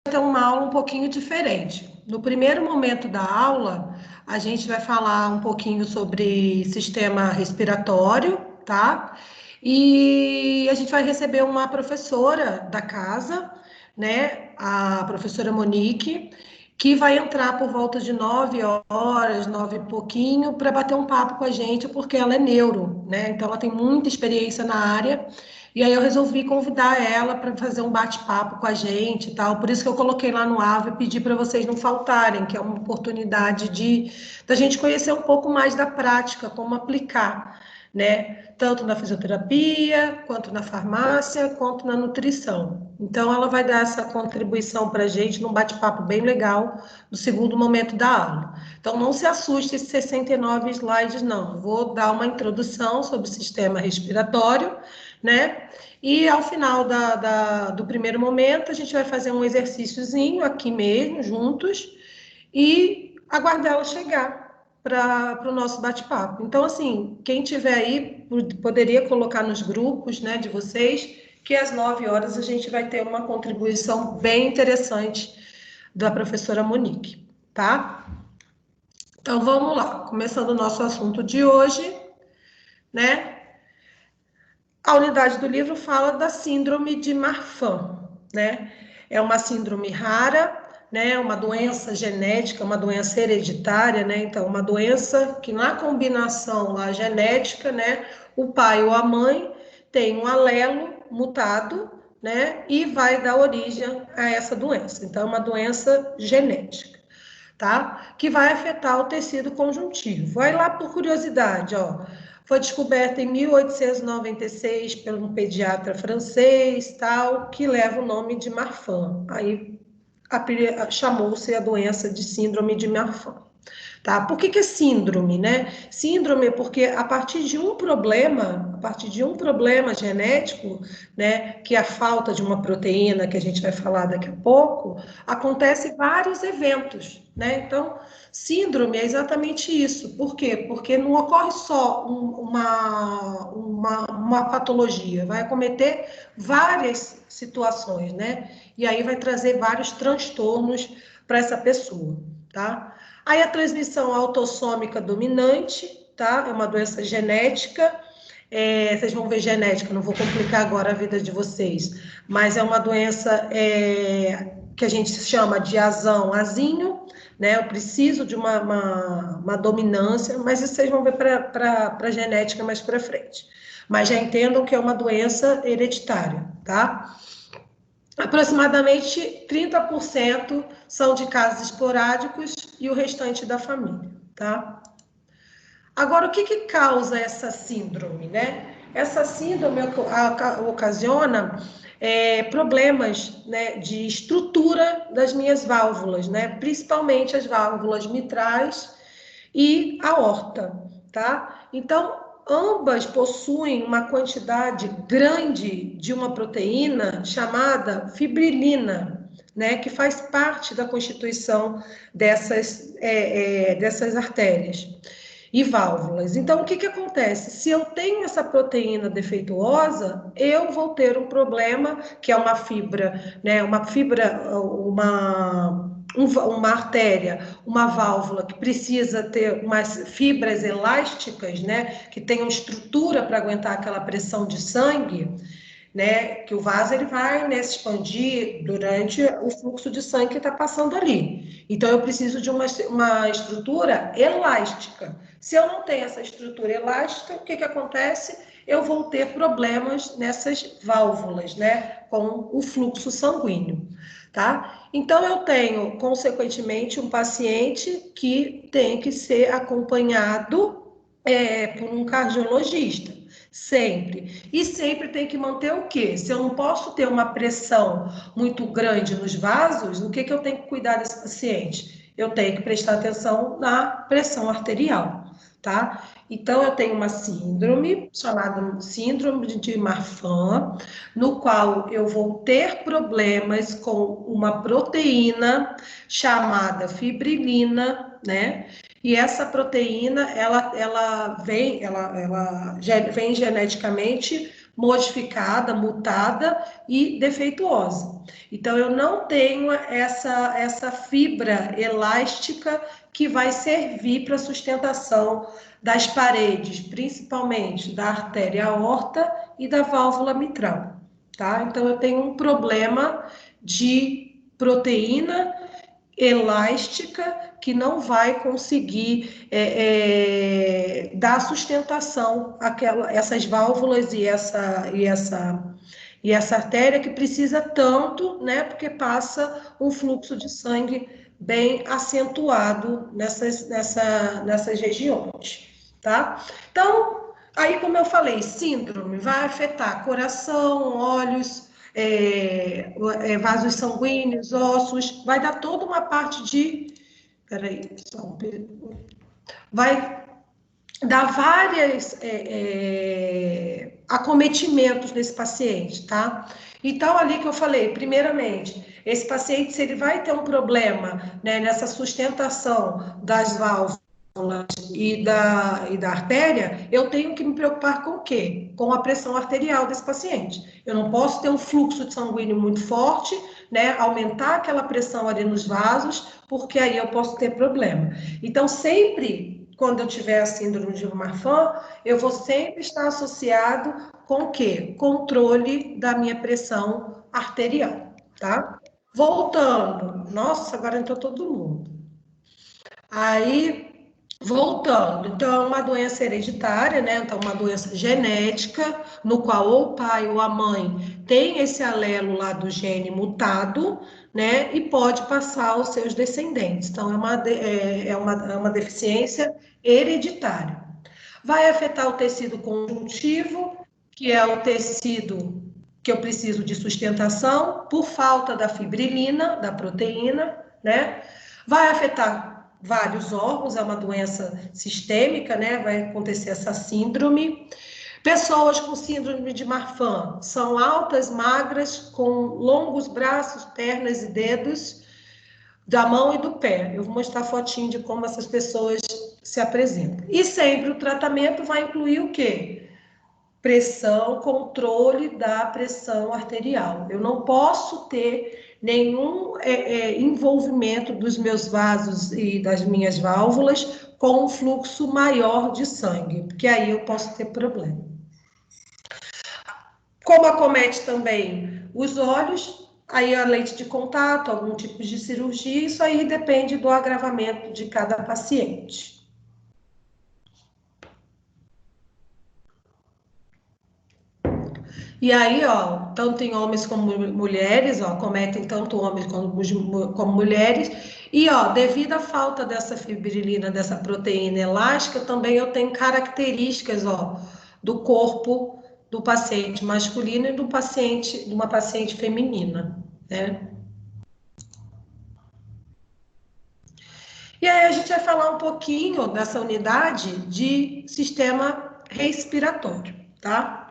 ter uma aula um pouquinho diferente. No primeiro momento da aula, a gente vai falar um pouquinho sobre sistema respiratório, tá? E a gente vai receber uma professora da casa, né? A professora Monique, que vai entrar por volta de 9 horas, 9 e pouquinho, para bater um papo com a gente, porque ela é neuro, né? Então ela tem muita experiência na área. E aí eu resolvi convidar ela para fazer um bate-papo com a gente e tal. Por isso que eu coloquei lá no AVA e pedi para vocês não faltarem, que é uma oportunidade de da gente conhecer um pouco mais da prática, como aplicar, né? Tanto na fisioterapia, quanto na farmácia, quanto na nutrição. Então ela vai dar essa contribuição para a gente num bate-papo bem legal no segundo momento da aula. Então não se assuste esses 69 slides, não. Eu vou dar uma introdução sobre o sistema respiratório, né? E ao final do primeiro momento, a gente vai fazer um exercíciozinho aqui mesmo, juntos, e aguardar ela chegar para o nosso bate-papo. Então, assim, quem tiver aí, poderia colocar nos grupos, né, de vocês, que às 9 horas a gente vai ter uma contribuição bem interessante da professora Monique, tá? Então, vamos lá, começando o nosso assunto de hoje, né? A unidade do livro fala da síndrome de Marfan, né? É uma síndrome rara, né? Uma doença genética, uma doença hereditária, né? Então, uma doença que na combinação lá genética, né? O pai ou a mãe tem um alelo mutado, né? E vai dar origem a essa doença. Então, é uma doença genética, tá? Que vai afetar o tecido conjuntivo. Vai lá por curiosidade, ó. Foi descoberta em 1896 por um pediatra francês, tal, que leva o nome de Marfan. Aí chamou-se a doença de síndrome de Marfan. Tá? Por que é síndrome, né? Síndrome é porque a partir de um problema genético, né, que é a falta de uma proteína, que a gente vai falar daqui a pouco, acontece vários eventos, né? Então, síndrome é exatamente isso. Por quê? Porque não ocorre só uma patologia, vai acometer várias situações, né? E aí vai trazer vários transtornos para essa pessoa, tá? Aí a transmissão autossômica dominante, tá? É uma doença genética. Vocês vão ver genética, não vou complicar agora a vida de vocês, mas é uma doença que a gente chama de azinho, né? Eu preciso de uma dominância, mas isso vocês vão ver para a genética mais para frente. Mas já entendam que é uma doença hereditária, tá? Aproximadamente 30% são de casos esporádicos e o restante da família, tá? Agora, o que causa essa síndrome, né? Essa síndrome ocasiona problemas, né, de estrutura das minhas válvulas, né? Principalmente as válvulas mitrais e aorta, tá? Então, ambas possuem uma quantidade grande de uma proteína chamada fibrilina, né, que faz parte da constituição dessas artérias e válvulas. Então, o que acontece? Se eu tenho essa proteína defeituosa, eu vou ter um problema, que é uma fibra, né? Uma artéria, uma válvula que precisa ter umas fibras elásticas, né? Que tenham estrutura para aguentar aquela pressão de sangue, né? Que o vaso ele vai, né, se expandir durante o fluxo de sangue que está passando ali. Então eu preciso de uma estrutura elástica. Se eu não tenho essa estrutura elástica, o que acontece? Eu vou ter problemas nessas válvulas, né, com o fluxo sanguíneo, tá? Então eu tenho, consequentemente, um paciente que tem que ser acompanhado por um cardiologista. Sempre. E sempre tem que manter o quê? Se eu não posso ter uma pressão muito grande nos vasos, o que eu tenho que cuidar desse paciente? Eu tenho que prestar atenção na pressão arterial, tá? Então, eu tenho uma síndrome chamada síndrome de Marfan, no qual eu vou ter problemas com uma proteína chamada fibrilina, né? E essa proteína, ela vem geneticamente modificada, mutada e defeituosa. Então, eu não tenho essa fibra elástica que vai servir para a sustentação das paredes, principalmente da artéria aorta e da válvula mitral, tá? Então, eu tenho um problema de proteína elástica que não vai conseguir dar sustentação essas válvulas e essa artéria que precisa tanto, né? Porque passa um fluxo de sangue bem acentuado nessas regiões, tá? Então, aí como eu falei, síndrome vai afetar coração, olhos, vasos sanguíneos, ossos, vai dar toda uma parte de. Peraí, vai dar vários acometimentos nesse paciente, tá? Então, ali que eu falei, primeiramente, esse paciente, se ele vai ter um problema, né, nessa sustentação das válvulas e da artéria, eu tenho que me preocupar com o quê? Com a pressão arterial desse paciente. Eu não posso ter um fluxo de sanguíneo muito forte, né, aumentar aquela pressão ali nos vasos, porque aí eu posso ter problema. Então, sempre, quando eu tiver a síndrome de Marfan, eu vou sempre estar associado com o quê? Controle da minha pressão arterial, tá? Voltando. Nossa, agora entrou todo mundo. Aí, voltando, então é uma doença hereditária, né? Então, uma doença genética, no qual ou o pai ou a mãe tem esse alelo lá do gene mutado, né? E pode passar aos seus descendentes. Então, é uma deficiência hereditária. Vai afetar o tecido conjuntivo, que é o tecido que eu preciso de sustentação, por falta da fibrilina, da proteína, né? Vai afetar vários órgãos, é uma doença sistêmica, né? Vai acontecer essa síndrome. Pessoas com síndrome de Marfan são altas, magras, com longos braços, pernas e dedos da mão e do pé. Eu vou mostrar fotinho de como essas pessoas se apresentam. E sempre o tratamento vai incluir o quê? Pressão, controle da pressão arterial. Eu não posso ter nenhum envolvimento dos meus vasos e das minhas válvulas com um fluxo maior de sangue, porque aí eu posso ter problema. Como acomete também os olhos, aí a lente de contato, algum tipo de cirurgia, isso aí depende do agravamento de cada paciente. E aí, ó, tanto em homens como mulheres, ó, cometem tanto homens como mulheres. E, ó, devido à falta dessa fibrilina, dessa proteína elástica, também eu tenho características, ó, do corpo do paciente masculino e de uma paciente feminina, né? E aí a gente vai falar um pouquinho dessa unidade de sistema respiratório, tá?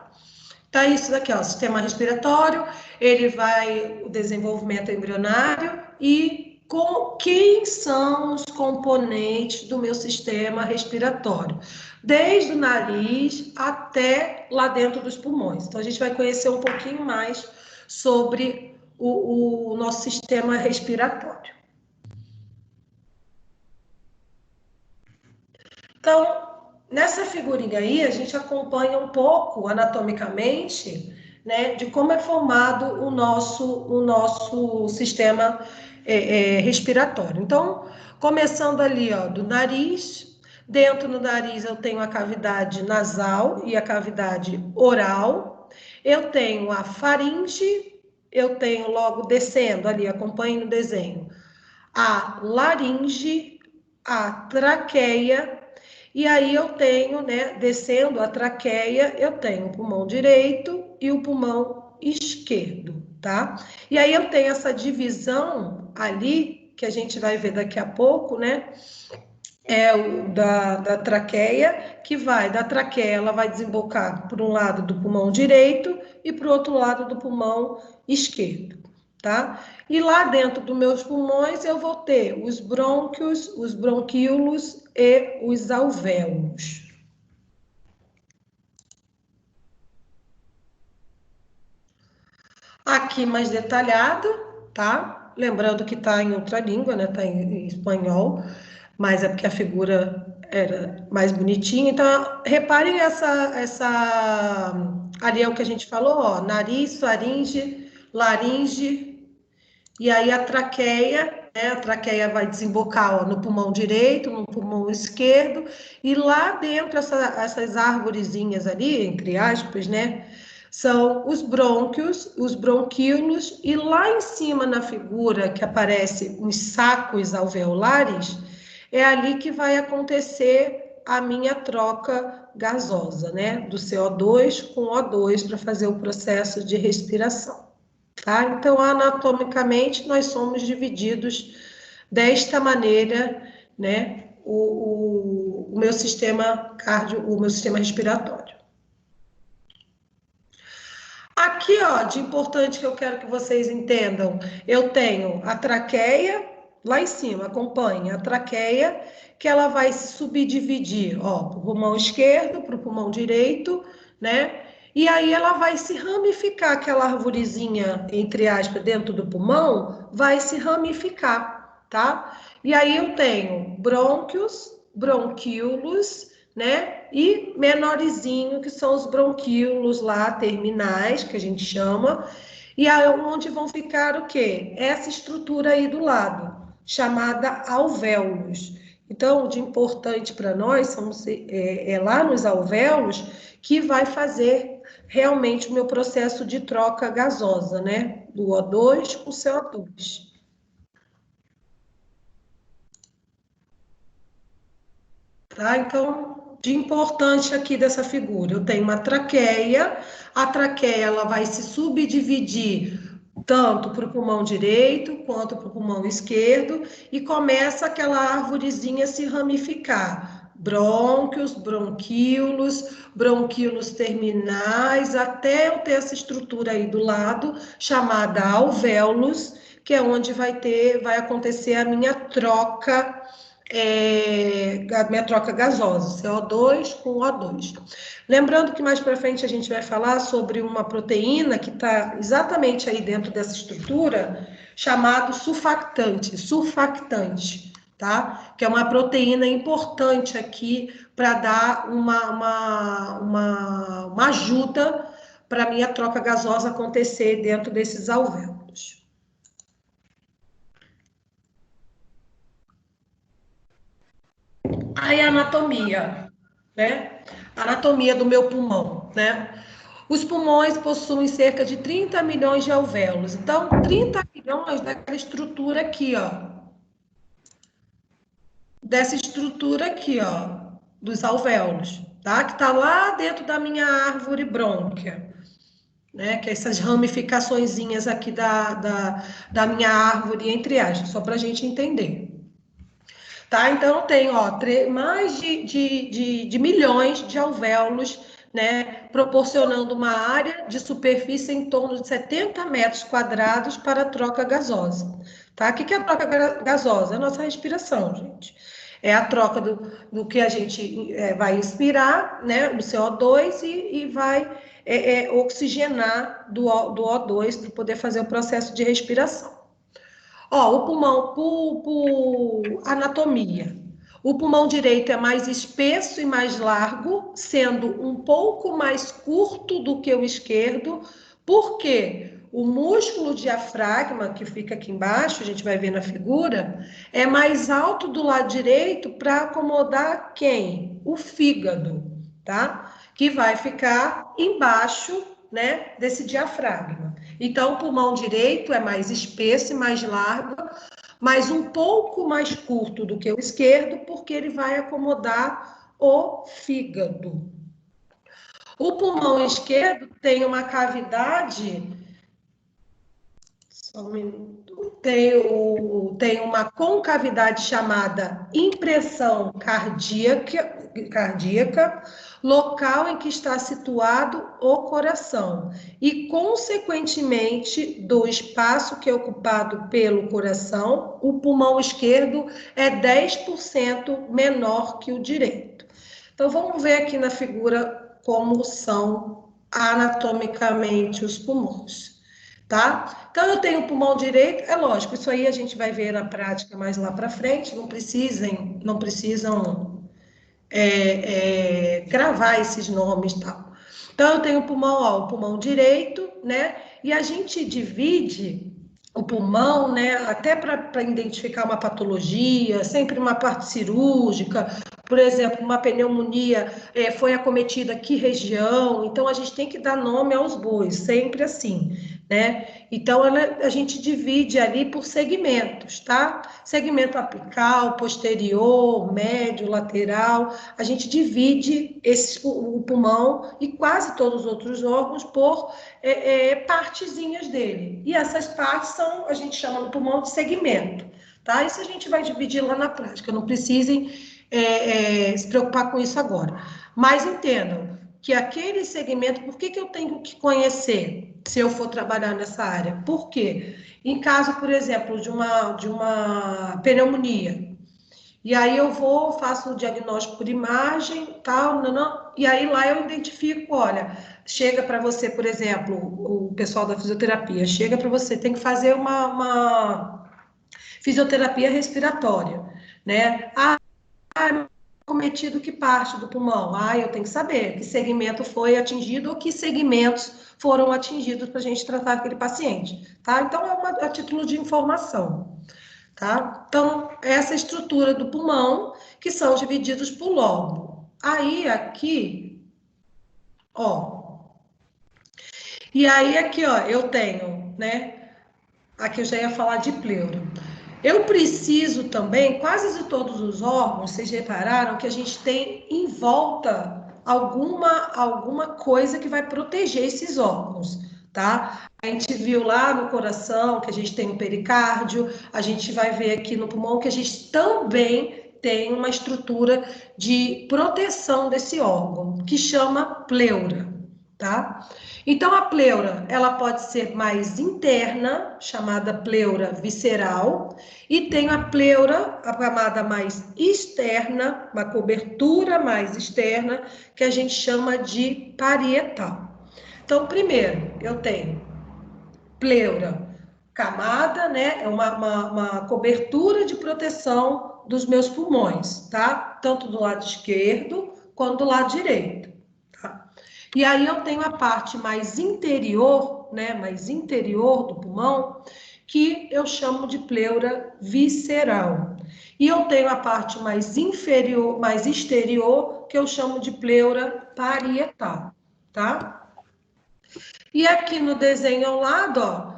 Então, isso daqui, ó, sistema respiratório, ele vai o desenvolvimento embrionário e com quem são os componentes do meu sistema respiratório, desde o nariz até lá dentro dos pulmões. Então, a gente vai conhecer um pouquinho mais sobre o nosso sistema respiratório. Então, nessa figurinha aí, a gente acompanha um pouco anatomicamente, né, de como é formado o nosso sistema respiratório. Então, começando ali, ó, do nariz, dentro do nariz eu tenho a cavidade nasal e a cavidade oral, eu tenho a faringe, eu tenho logo descendo ali, acompanhe no desenho, a laringe, a traqueia, e aí eu tenho, né, descendo a traqueia, eu tenho o pulmão direito e o pulmão esquerdo, tá? E aí eu tenho essa divisão ali, que a gente vai ver daqui a pouco, né? Da traqueia, que vai da traqueia, ela vai desembocar por um lado do pulmão direito e para o outro lado do pulmão esquerdo, tá? E lá dentro dos meus pulmões eu vou ter os brônquios, os bronquíolos e os alvéolos. Aqui mais detalhado, tá? Lembrando que está em outra língua, né? Está em espanhol, mas é porque a figura era mais bonitinha. Então, reparem ali é o que a gente falou, ó, nariz, faringe, laringe, e aí a traqueia, né? A traqueia vai desembocar, ó, no pulmão direito, no pulmão esquerdo, e lá dentro, essas arvorezinhas ali, entre aspas, né? São os brônquios, os bronquíolos, e lá em cima na figura que aparece os sacos alveolares, é ali que vai acontecer a minha troca gasosa, né? Do CO2 com O2 para fazer o processo de respiração, tá? Então, anatomicamente, nós somos divididos desta maneira, né? O meu sistema cardio, o meu sistema respiratório. Aqui, ó, de importante que eu quero que vocês entendam, eu tenho a traqueia lá em cima, acompanhe a traqueia, que ela vai se subdividir, ó, para o pulmão esquerdo, para o pulmão direito, né? E aí ela vai se ramificar, aquela arvorezinha, entre aspas, dentro do pulmão, vai se ramificar, tá? E aí eu tenho brônquios, bronquíolos, né? E menorzinho, que são os bronquíolos lá, terminais, que a gente chama, e aí onde vão ficar o quê? Essa estrutura aí do lado, chamada alvéolos. Então, o de importante para nós é lá nos alvéolos que vai fazer realmente o meu processo de troca gasosa, né? Do O2 com o CO2. Tá? Então, de importante aqui dessa figura, eu tenho uma traqueia, a traqueia ela vai se subdividir tanto para o pulmão direito quanto para o pulmão esquerdo e começa aquela arvorezinha a se ramificar. Brônquios, bronquíolos, bronquíolos terminais, até eu ter essa estrutura aí do lado, chamada alvéolos, que é onde vai acontecer a minha troca a minha troca gasosa, CO2 com O2. Lembrando que mais para frente a gente vai falar sobre uma proteína que está exatamente aí dentro dessa estrutura, chamado surfactante, tá? Que é uma proteína importante aqui para dar uma ajuda para a minha troca gasosa acontecer dentro desses alvéolos. Aí a anatomia, né? A anatomia do meu pulmão, né? Os pulmões possuem cerca de 30 milhões de alvéolos. Então, 30 milhões daquela estrutura aqui, ó. Dessa estrutura aqui, ó, dos alvéolos, tá? Que tá lá dentro da minha árvore brônquia, né? Que é essas ramificaçõezinhas aqui da minha árvore, entre aspas, só para a gente entender. Tá? Então, tem ó, mais de milhões de alvéolos, né, proporcionando uma área de superfície em torno de 70 metros quadrados para a troca gasosa. Tá? O que é a troca gasosa? É a nossa respiração, gente. É a troca do que a gente vai inspirar, né, o CO2, e vai oxigenar do O2 para poder fazer o processo de respiração. Ó, o pulmão, por anatomia. O pulmão direito é mais espesso e mais largo, sendo um pouco mais curto do que o esquerdo, porque o músculo diafragma, que fica aqui embaixo, a gente vai ver na figura, é mais alto do lado direito para acomodar quem? O fígado, tá? Que vai ficar embaixo, né, desse diafragma. Então, o pulmão direito é mais espesso e mais largo, mas um pouco mais curto do que o esquerdo, porque ele vai acomodar o fígado. O pulmão esquerdo tem uma cavidade, só um minuto, tem uma concavidade chamada impressão cardíaca, local em que está situado o coração, e, consequentemente, do espaço que é ocupado pelo coração, o pulmão esquerdo é 10% menor que o direito. Então, vamos ver aqui na figura como são anatomicamente os pulmões. tá? Então, eu tenho pulmão direito, é lógico, isso aí a gente vai ver na prática mais lá para frente, não precisam gravar esses nomes e tal. Então, eu tenho pulmão, ó, o pulmão direito, né? E a gente divide o pulmão, né? Até para identificar uma patologia, sempre uma parte cirúrgica, por exemplo, uma pneumonia foi acometida que região, então a gente tem que dar nome aos bois, sempre assim, né? Então a gente divide ali por segmentos, tá? Segmento apical, posterior, médio, lateral, a gente divide o pulmão e quase todos os outros órgãos por partezinhas dele. E essas partes a gente chama no pulmão de segmento, tá? Isso a gente vai dividir lá na prática, não precisem se preocupar com isso agora. Mas entendam que aquele segmento, por que eu tenho que conhecer se eu for trabalhar nessa área? Por quê? Em caso, por exemplo, de uma pneumonia, e aí eu faço o diagnóstico por imagem, tal, não, e aí lá eu identifico, olha, chega para você, por exemplo, o pessoal da fisioterapia, chega para você, tem que fazer uma fisioterapia respiratória, né? Cometido que parte do pulmão? Eu tenho que saber que segmento foi atingido ou que segmentos foram atingidos para a gente tratar aquele paciente, tá? Então, a título de informação, tá? Então, essa estrutura do pulmão, que são divididos por lóbulo. Aí, aqui, ó, e aí aqui, ó, eu tenho, né? Aqui eu já ia falar de pleura. Eu preciso também, quase de todos os órgãos, vocês repararam que a gente tem em volta alguma coisa que vai proteger esses órgãos, tá? A gente viu lá no coração que a gente tem o pericárdio, a gente vai ver aqui no pulmão que a gente também tem uma estrutura de proteção desse órgão, que chama pleura, tá? Então, a pleura, ela pode ser mais interna, chamada pleura visceral, e tem a pleura, a camada mais externa, uma cobertura mais externa, que a gente chama de parietal. Então, primeiro, eu tenho pleura, camada, né? É uma cobertura de proteção dos meus pulmões, tá? Tanto do lado esquerdo quanto do lado direito, tá? E aí eu tenho a parte mais interior, né? Mais interior do pulmão, que eu chamo de pleura visceral. E eu tenho a parte mais inferior, mais exterior, que eu chamo de pleura parietal, tá? E aqui no desenho ao lado, ó,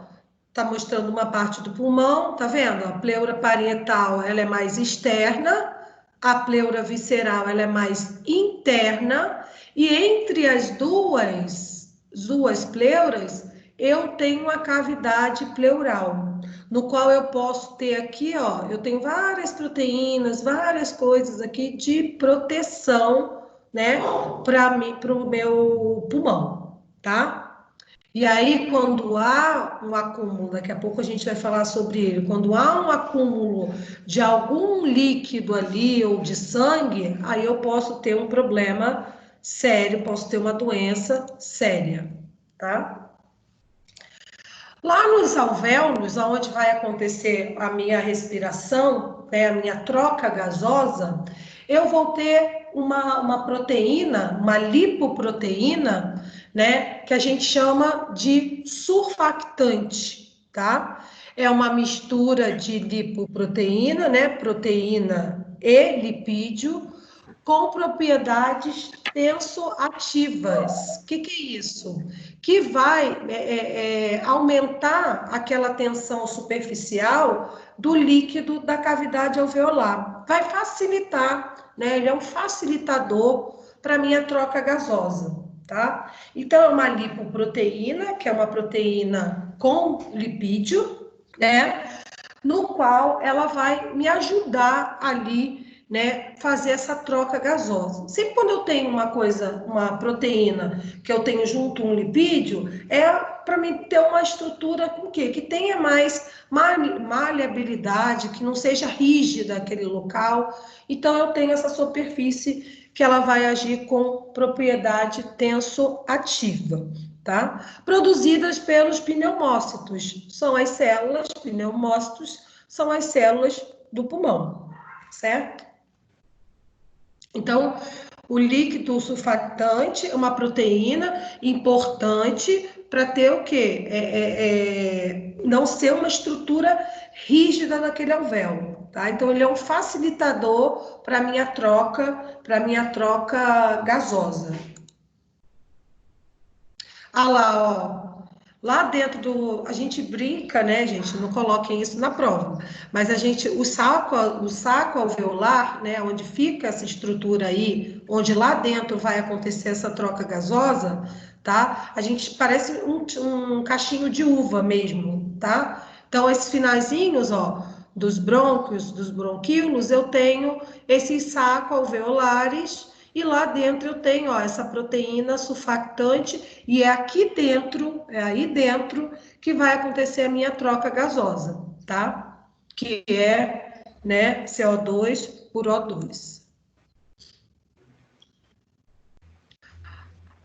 tá mostrando uma parte do pulmão, tá vendo? A pleura parietal, ela é mais externa, a pleura visceral, ela é mais interna, e entre as duas pleuras, eu tenho uma cavidade pleural, no qual eu posso ter aqui, ó, eu tenho várias proteínas, várias coisas aqui de proteção, né, para o meu pulmão, tá? E aí, quando há um acúmulo, daqui a pouco a gente vai falar sobre ele, quando há um acúmulo de algum líquido ali ou de sangue, aí eu posso ter um problema sério, posso ter uma doença séria, tá? Lá nos alvéolos, onde vai acontecer a minha respiração, né, a minha troca gasosa, eu vou ter uma proteína, uma lipoproteína, né, que a gente chama de surfactante, tá? É uma mistura de lipoproteína, né, proteína e lipídio, com propriedades tensoativas. O que é isso? Que vai aumentar aquela tensão superficial do líquido da cavidade alveolar. Vai facilitar, né? Ele é um facilitador para a minha troca gasosa, tá? Então, é uma lipoproteína, que é uma proteína com lipídio, né? No qual ela vai me ajudar ali, né, fazer essa troca gasosa. Sempre quando eu tenho uma proteína que eu tenho junto um lipídio, é para mim ter uma estrutura com quê? Que tenha mais maleabilidade, que não seja rígida aquele local. Então eu tenho essa superfície que ela vai agir com propriedade tensoativa, tá? Produzidas pelos pneumócitos. São as células, pneumócitos, são as células do pulmão, certo? Então, o líquido surfactante é uma proteína importante para ter o quê? Não ser uma estrutura rígida naquele alvéolo, tá? Então, ele é um facilitador para a minha troca gasosa. Ah lá, ó. Lá dentro do... A gente brinca, né, gente? Não coloquem isso na prova. Mas o saco alveolar, né, onde fica essa estrutura aí, onde lá dentro vai acontecer essa troca gasosa, tá? A gente parece um cachinho de uva mesmo, tá? Então, esses finalzinhos, ó, dos brônquios, dos bronquíolos, eu tenho esses sacos alveolares e lá dentro eu tenho, ó, essa proteína surfactante e é aqui dentro, é aí dentro que vai acontecer a minha troca gasosa, tá? Que é, né, CO2 por O2.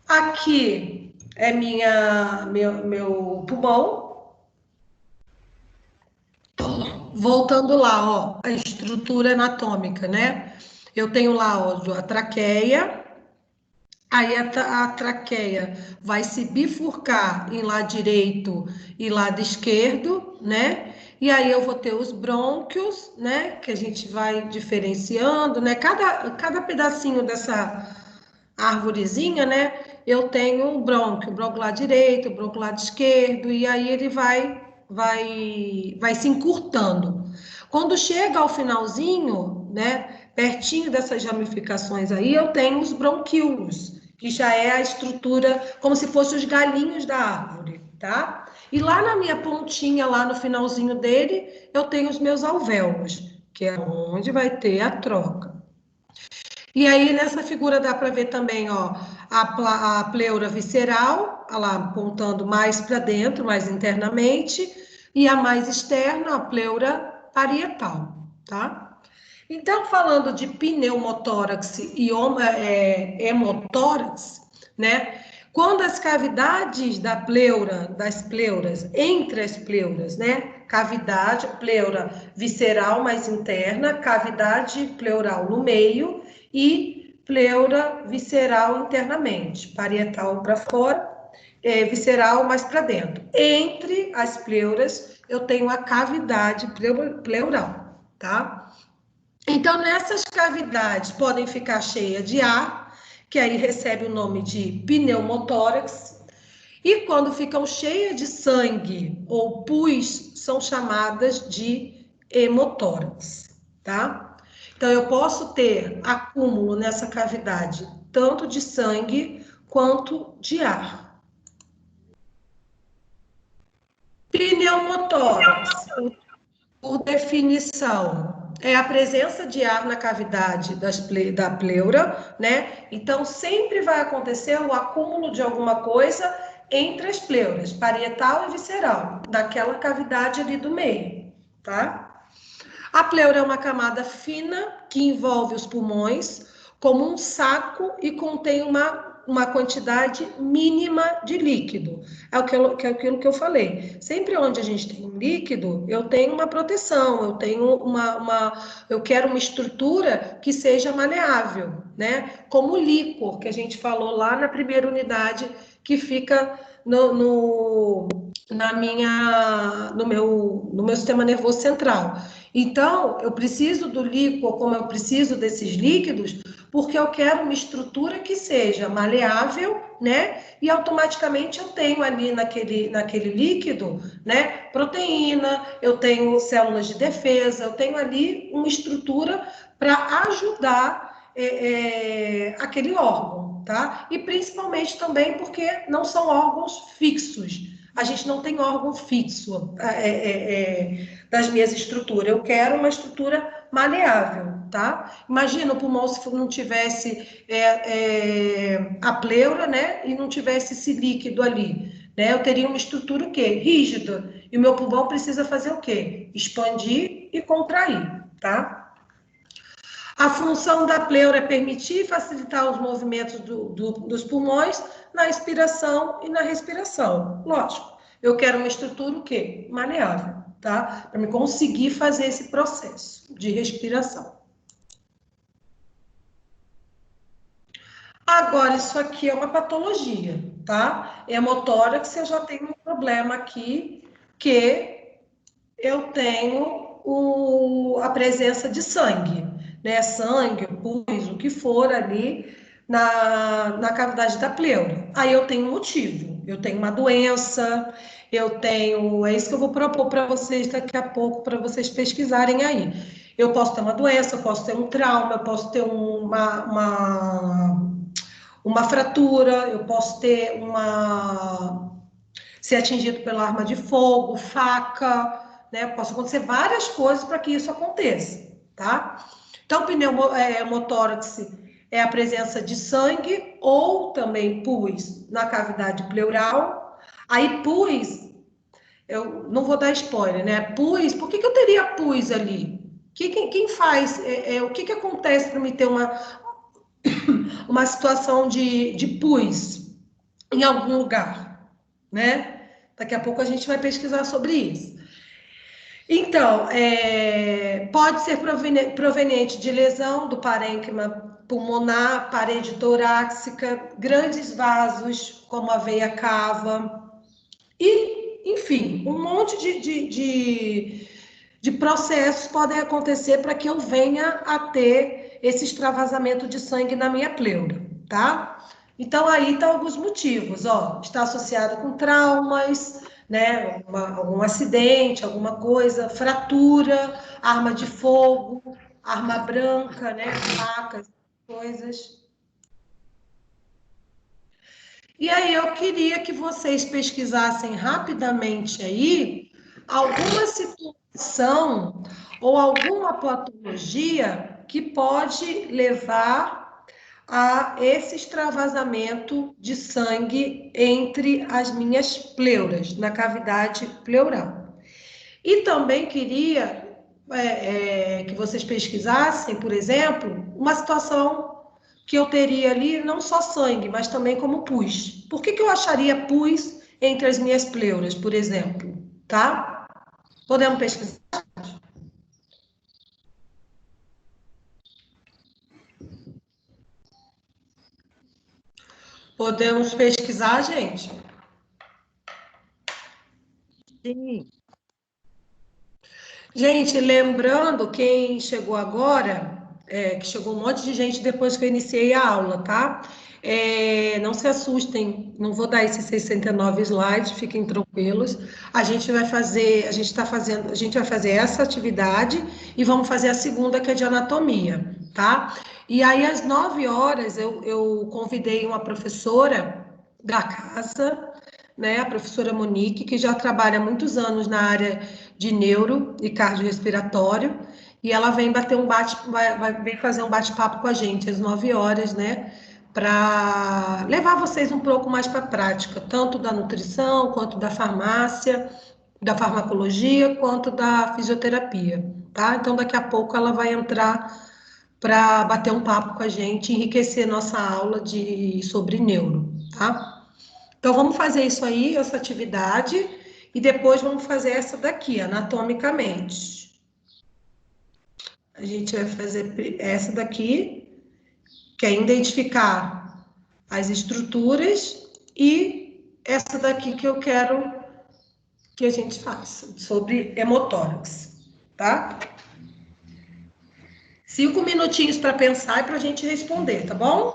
Aqui é meu pulmão. Voltando lá, ó, a estrutura anatômica, né? Eu tenho lá, ó, a traqueia. Aí a traqueia vai se bifurcar em lado direito e lado esquerdo, né? E aí eu vou ter os brônquios, né? Que a gente vai diferenciando, né? Cada pedacinho dessa árvorezinha, né? Eu tenho um brônquio, bronco lado direito, bronco lado esquerdo, e aí ele vai se encurtando. Quando chega ao finalzinho, né? Pertinho dessas ramificações aí, eu tenho os bronquíolos, que já é a estrutura como se fossem os galinhos da árvore, tá? E lá na minha pontinha, lá no finalzinho dele, eu tenho os meus alvéolos, que é onde vai ter a troca. E aí, nessa figura dá para ver também, ó, a pleura visceral, lá apontando mais para dentro, mais internamente, e a mais externa, a pleura parietal, tá? Então, falando de pneumotórax e hemotórax, né? Quando as cavidades das pleuras, entre as pleuras, né? Cavidade, pleura visceral mais interna, cavidade pleural no meio e pleura visceral internamente, parietal para fora, visceral mais para dentro. Entre as pleuras, eu tenho a cavidade pleural, tá? Então, nessas cavidades podem ficar cheias de ar, que aí recebe o nome de pneumotórax, e quando ficam cheias de sangue ou pus, são chamadas de hemotórax, tá? Então, eu posso ter acúmulo nessa cavidade, tanto de sangue quanto de ar. Pneumotórax, por definição, é a presença de ar na cavidade da pleura, né? Então, sempre vai acontecer o acúmulo de alguma coisa entre as pleuras, parietal e visceral, daquela cavidade ali do meio, tá? A pleura é uma camada fina que envolve os pulmões como um saco e contém uma quantidade mínima de líquido. É aquilo que eu falei. Sempre onde a gente tem um líquido, eu tenho uma proteção, eu tenho eu quero uma estrutura que seja maleável, né? Como o líquor, que a gente falou lá na primeira unidade, que fica no meu sistema nervoso central. Então, eu preciso do líquor, como eu preciso desses líquidos, porque eu quero uma estrutura que seja maleável, né? E automaticamente eu tenho ali naquele líquido, né? Proteína, eu tenho células de defesa, eu tenho ali uma estrutura para ajudar aquele órgão, tá? E principalmente também porque não são órgãos fixos. A gente não tem órgão fixo das minhas estruturas. Eu quero uma estrutura maleável, tá? Imagina o pulmão se não tivesse a pleura, né? E não tivesse esse líquido ali, né? Eu teria uma estrutura o quê? Rígida. E o meu pulmão precisa fazer o quê? Expandir e contrair, tá? A função da pleura é permitir e facilitar os movimentos dos pulmões na inspiração e na respiração. Lógico, eu quero uma estrutura o quê? Maleável, tá? Para me conseguir fazer esse processo de respiração. Agora, isso aqui é uma patologia, tá? Hemotórax, eu já tenho um problema aqui, que eu tenho a presença de sangue, né? Sangue, pus, o que for ali na cavidade da pleura. Aí eu tenho um motivo, eu tenho uma doença, eu tenho. É isso que eu vou propor para vocês daqui a pouco, para vocês pesquisarem aí. Eu posso ter uma doença, eu posso ter um trauma, eu posso ter uma fratura, eu posso ter ser atingido pela arma de fogo, faca, né? Posso acontecer várias coisas para que isso aconteça, tá? Então, pneumotórax é a presença de sangue ou também pus na cavidade pleural. Aí, pus, eu não vou dar spoiler, né? Pus, por que eu teria pus ali? Quem faz? O que acontece para me ter uma situação de pus em algum lugar, né? Daqui a pouco a gente vai pesquisar sobre isso. Então, pode ser proveniente de lesão do parênquima pulmonar, parede torácica, grandes vasos, como a veia cava, e, enfim, um monte de processos podem acontecer para que eu venha a ter esse extravasamento de sangue na minha pleura, tá? Então, aí estão alguns motivos, ó, está associado com traumas, né, algum acidente, alguma coisa, fratura, arma de fogo, arma branca, né, facas, coisas. E aí eu queria que vocês pesquisassem rapidamente aí alguma situação ou alguma patologia que pode levar a esse extravasamento de sangue entre as minhas pleuras, na cavidade pleural. E também queria que vocês pesquisassem, por exemplo, uma situação que eu teria ali não só sangue, mas também como pus. Por que eu acharia pus entre as minhas pleuras, por exemplo? Tá? Podemos pesquisar? Podemos pesquisar, gente? Sim. Gente, lembrando, quem chegou agora, que chegou um monte de gente depois que eu iniciei a aula, tá? Não se assustem, não vou dar esses 69 slides, fiquem tranquilos. A gente está fazendo, a gente vai fazer essa atividade e vamos fazer a segunda, que é de anatomia, tá? E aí, às 9 horas, eu convidei uma professora da casa, né, a professora Monique, que já trabalha há muitos anos na área de neuro e cardiorrespiratório, e ela vem vem fazer um bate-papo com a gente às 9 horas, né, para levar vocês um pouco mais para a prática, tanto da nutrição, quanto da farmácia, da farmacologia, quanto da fisioterapia, tá? Então, daqui a pouco ela vai entrar para bater um papo com a gente, enriquecer nossa aula sobre neuro, tá? Então, vamos fazer isso aí, essa atividade, e depois vamos fazer essa daqui, anatomicamente. A gente vai fazer essa daqui, que é identificar as estruturas, e essa daqui que eu quero que a gente faça, sobre hemotórax, tá? 5 minutinhos para pensar e para a gente responder, tá bom?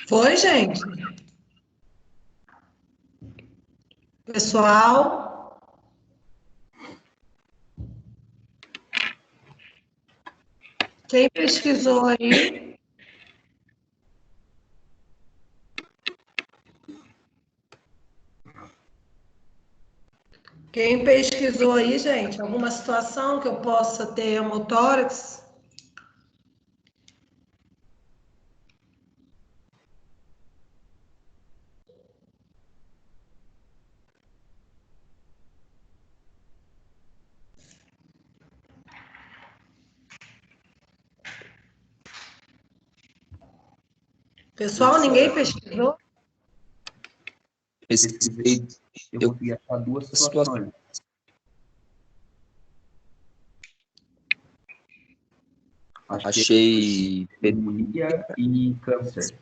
Foi, gente? Pessoal, quem pesquisou aí? Quem pesquisou aí, gente? Alguma situação que eu possa ter hemotórax? Pessoal, ninguém pesquisou? Pesquisei, eu fui achar duas situações. Achei pneumonia e câncer.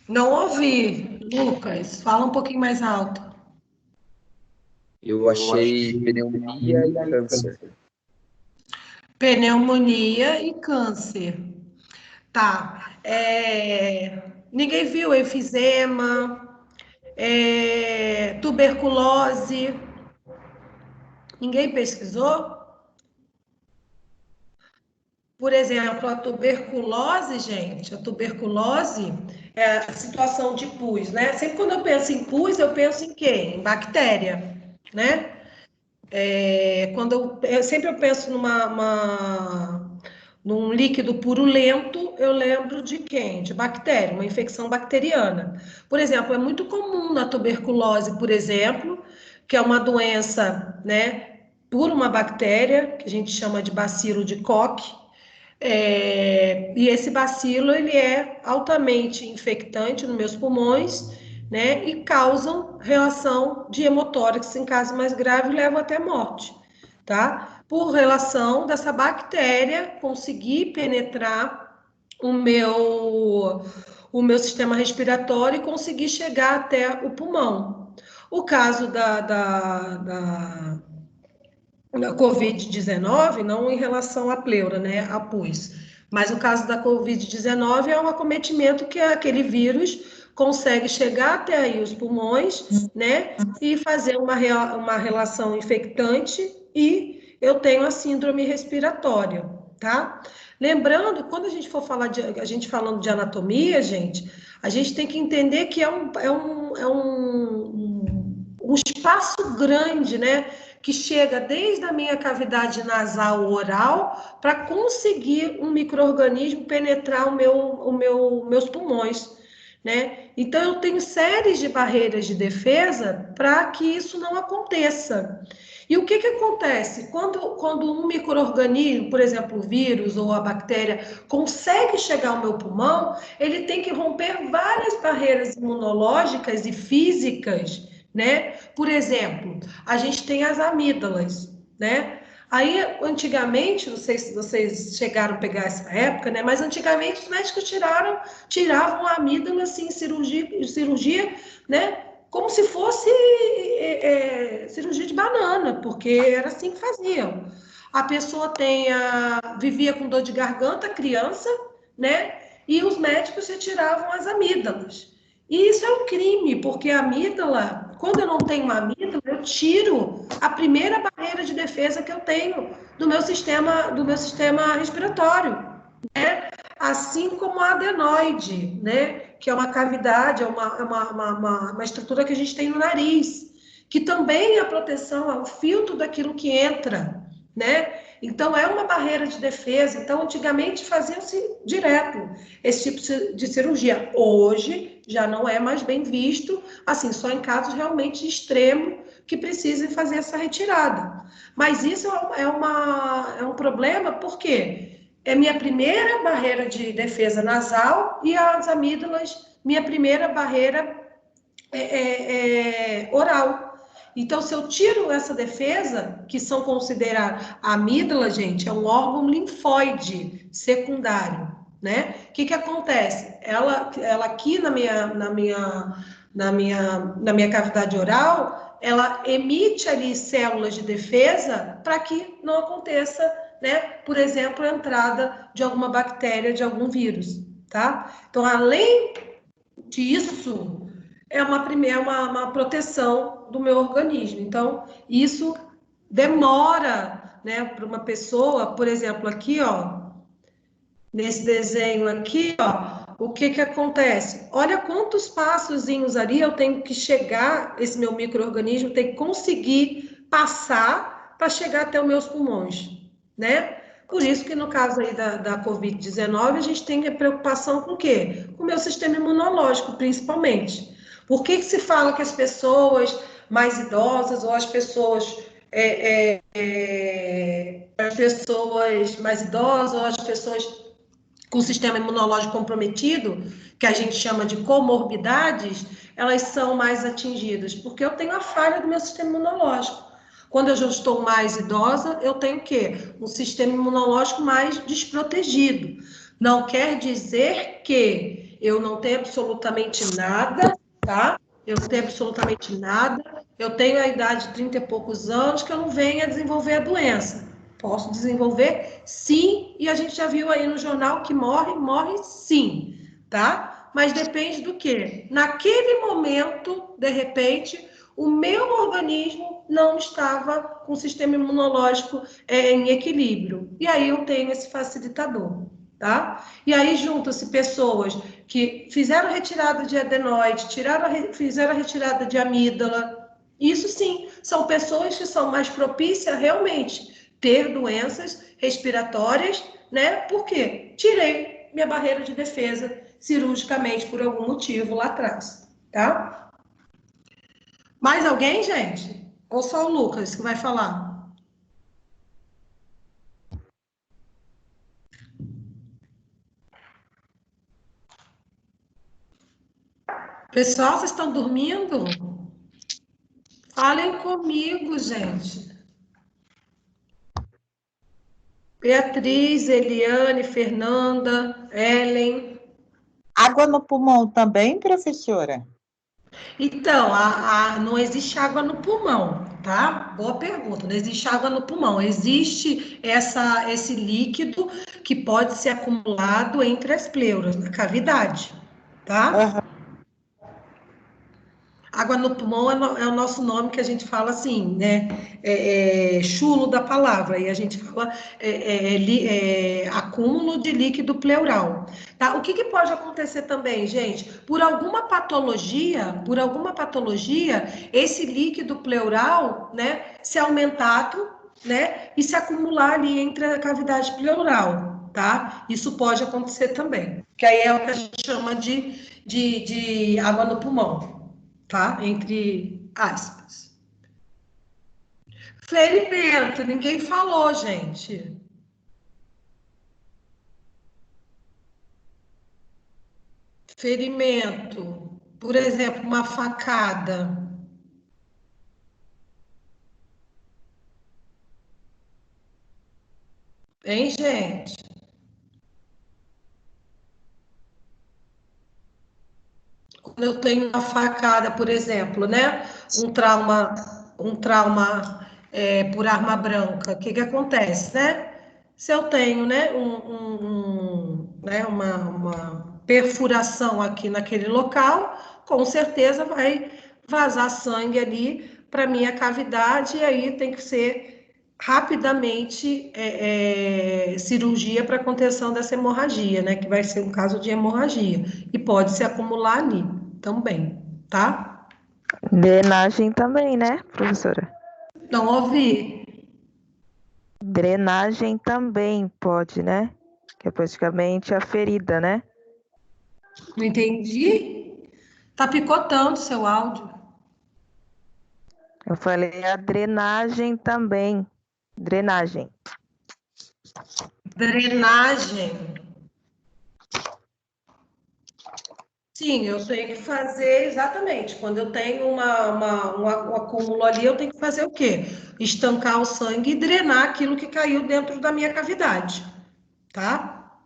Não ouvi, Lucas. Fala um pouquinho mais alto. Eu achei pneumonia e câncer. Pneumonia e câncer. Tá. Ninguém viu efizema, tuberculose? Ninguém pesquisou? Por exemplo, a tuberculose, gente, a tuberculose é a situação de pus, né? Sempre quando eu penso em pus, eu penso em quê? Em bactéria, né? Sempre eu penso num líquido purulento, eu lembro de quem? De bactéria, uma infecção bacteriana. Por exemplo, é muito comum na tuberculose, por exemplo, que é uma doença, né, por uma bactéria, que a gente chama de bacilo de Koch, e esse bacilo ele é altamente infectante nos meus pulmões, né? E causam reação de hemotórax em caso mais grave, levam até morte, tá? Por relação dessa bactéria conseguir penetrar o meu sistema respiratório e conseguir chegar até o pulmão. O caso da Covid-19, não em relação à pleura, né, a pus, mas o caso da Covid-19 é um acometimento que aquele vírus consegue chegar até aí os pulmões, né, e fazer uma relação infectante e eu tenho a síndrome respiratória, tá? Lembrando, quando a gente for falar a gente falando de anatomia, gente, a gente tem que entender que é um espaço grande, né? Que chega desde a minha cavidade nasal oral para conseguir um micro-organismo penetrar meus pulmões, né? Então, eu tenho séries de barreiras de defesa para que isso não aconteça. E o que acontece? Quando um micro-organismo, por exemplo, o vírus ou a bactéria, consegue chegar ao meu pulmão, ele tem que romper várias barreiras imunológicas e físicas, né? Por exemplo, a gente tem as amígdalas, né? Aí, antigamente, não sei se vocês chegaram a pegar essa época, né? Mas antigamente os médicos tiravam a amígdala assim, cirurgia, né? Como se fosse cirurgia de banana, porque era assim que faziam. A pessoa vivia com dor de garganta, criança, né? E os médicos retiravam as amígdalas. E isso é um crime, porque a amígdala, quando eu não tenho uma amígdala, eu tiro a primeira barreira de defesa que eu tenho do meu sistema respiratório, né? Assim como a adenoide, né? Que é uma cavidade, é uma estrutura que a gente tem no nariz, que também é a proteção, é o filtro daquilo que entra, né? Então, é uma barreira de defesa. Então, antigamente fazia-se direto esse tipo de cirurgia. Hoje, já não é mais bem visto, assim, só em casos realmente extremos que precisem fazer essa retirada. Mas isso é um problema, porque é minha primeira barreira de defesa nasal e as amígdalas, minha primeira barreira oral. Então, se eu tiro essa defesa, que são consideradas a amígdala, gente, é um órgão linfóide secundário, né? O que acontece? Ela aqui na minha cavidade oral, ela emite ali células de defesa para que não aconteça, né? Por exemplo, a entrada de alguma bactéria, de algum vírus, tá? Então, além disso, é uma proteção do meu organismo. Então, isso demora, né, para uma pessoa, por exemplo, aqui, ó, nesse desenho aqui, ó, o que que acontece? Olha quantos passozinhos ali eu tenho que chegar, esse meu micro-organismo tem que conseguir passar para chegar até os meus pulmões, né? Por isso que no caso aí da Covid-19, a gente tem preocupação com o quê? Com o meu sistema imunológico, principalmente. Por que que se fala que as pessoas mais idosas ou as pessoas as pessoas mais idosas ou as pessoas com o sistema imunológico comprometido, que a gente chama de comorbidades, elas são mais atingidas, porque eu tenho a falha do meu sistema imunológico. Quando eu já estou mais idosa, eu tenho o quê? Um sistema imunológico mais desprotegido. Não quer dizer que eu não tenho absolutamente nada, tá? Eu não tenho absolutamente nada. Eu tenho a idade de 30 e poucos anos que eu não venha desenvolver a doença. Posso desenvolver, sim, e a gente já viu aí no jornal que morre sim, tá? Mas depende do quê? Naquele momento, de repente, o meu organismo não estava com o sistema imunológico em equilíbrio. E aí eu tenho esse facilitador, tá? E aí juntam-se pessoas que fizeram retirada de adenoide, fizeram a retirada de amígdala. Isso sim, são pessoas que são mais propícias realmente ter doenças respiratórias, né? Por quê? Tirei minha barreira de defesa cirurgicamente por algum motivo lá atrás, tá? Mais alguém, gente? Ou só o Lucas que vai falar? Pessoal, vocês estão dormindo? Falem comigo, gente. Beatriz, Eliane, Fernanda, Ellen. Água no pulmão também, professora? Então, não existe água no pulmão, tá? Boa pergunta. Não existe água no pulmão. Existe esse líquido que pode ser acumulado entre as pleuras, na cavidade, tá? Aham. Água no pulmão é o nosso nome que a gente fala assim, né? Chulo da palavra, e a gente fala acúmulo de líquido pleural. Tá? O que, que pode acontecer também, gente? Por alguma patologia, esse líquido pleural, né, ser aumentado, né, e se acumular ali entre a cavidade pleural, tá? Isso pode acontecer também, que aí é o que a gente chama de água no pulmão. Tá? Entre aspas. Ferimento, ninguém falou, gente. Ferimento, por exemplo, uma facada. Hein, gente? Quando eu tenho uma facada, por exemplo, né? Um trauma por arma branca, o que que acontece, né? Se eu tenho, né, né, uma perfuração aqui naquele local, com certeza vai vazar sangue ali para minha cavidade e aí tem que ser rapidamente cirurgia para contenção dessa hemorragia, né? Que vai ser um caso de hemorragia e pode se acumular ali também, tá? Drenagem também, né, professora? Não ouvi. Drenagem também pode, né? Que é praticamente a ferida, né? Não entendi. Tá picotando seu áudio. Eu falei a drenagem também. Drenagem. Drenagem. Sim, eu tenho que fazer exatamente. Quando eu tenho um acúmulo ali, eu tenho que fazer o quê? Estancar o sangue e drenar aquilo que caiu dentro da minha cavidade, tá?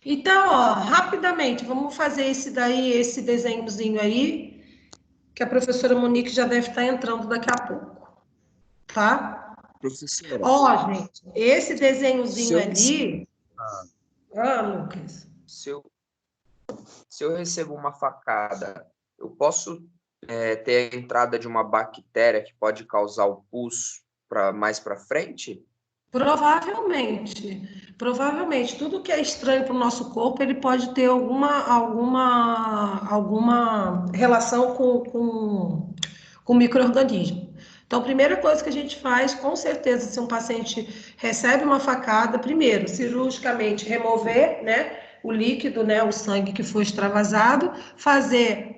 Então, ó, rapidamente, vamos fazer esse desenhozinho aí, que a professora Monique já deve estar entrando daqui a pouco, tá? Professora, Ó, gente, esse desenhozinho se eu ali. Ah, Lucas. se eu recebo uma facada, eu posso ter a entrada de uma bactéria que pode causar o pus mais para frente? Provavelmente, tudo que é estranho para o nosso corpo, ele pode ter alguma relação com micro-organismo. Então, a primeira coisa que a gente faz, com certeza, se um paciente recebe uma facada, primeiro, cirurgicamente remover, né, o líquido, né, o sangue que foi extravasado, fazer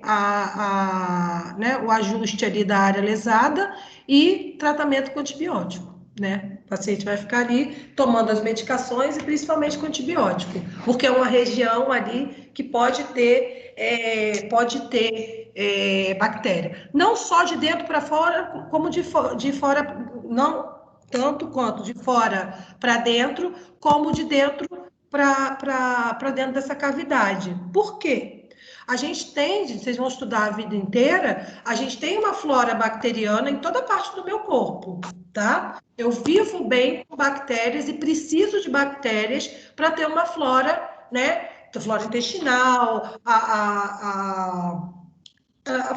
né, o ajuste ali da área lesada e tratamento com antibiótico, né? O paciente vai ficar ali tomando as medicações e principalmente com antibiótico, porque é uma região ali que pode ter bactéria. Não só de dentro para fora, como de fora, não tanto quanto de fora para dentro, como de dentro para dentro dessa cavidade. Por quê? A gente tem, vocês vão estudar a vida inteira, a gente tem uma flora bacteriana em toda parte do meu corpo, tá? Eu vivo bem com bactérias e preciso de bactérias para ter uma flora, né? Flora intestinal, a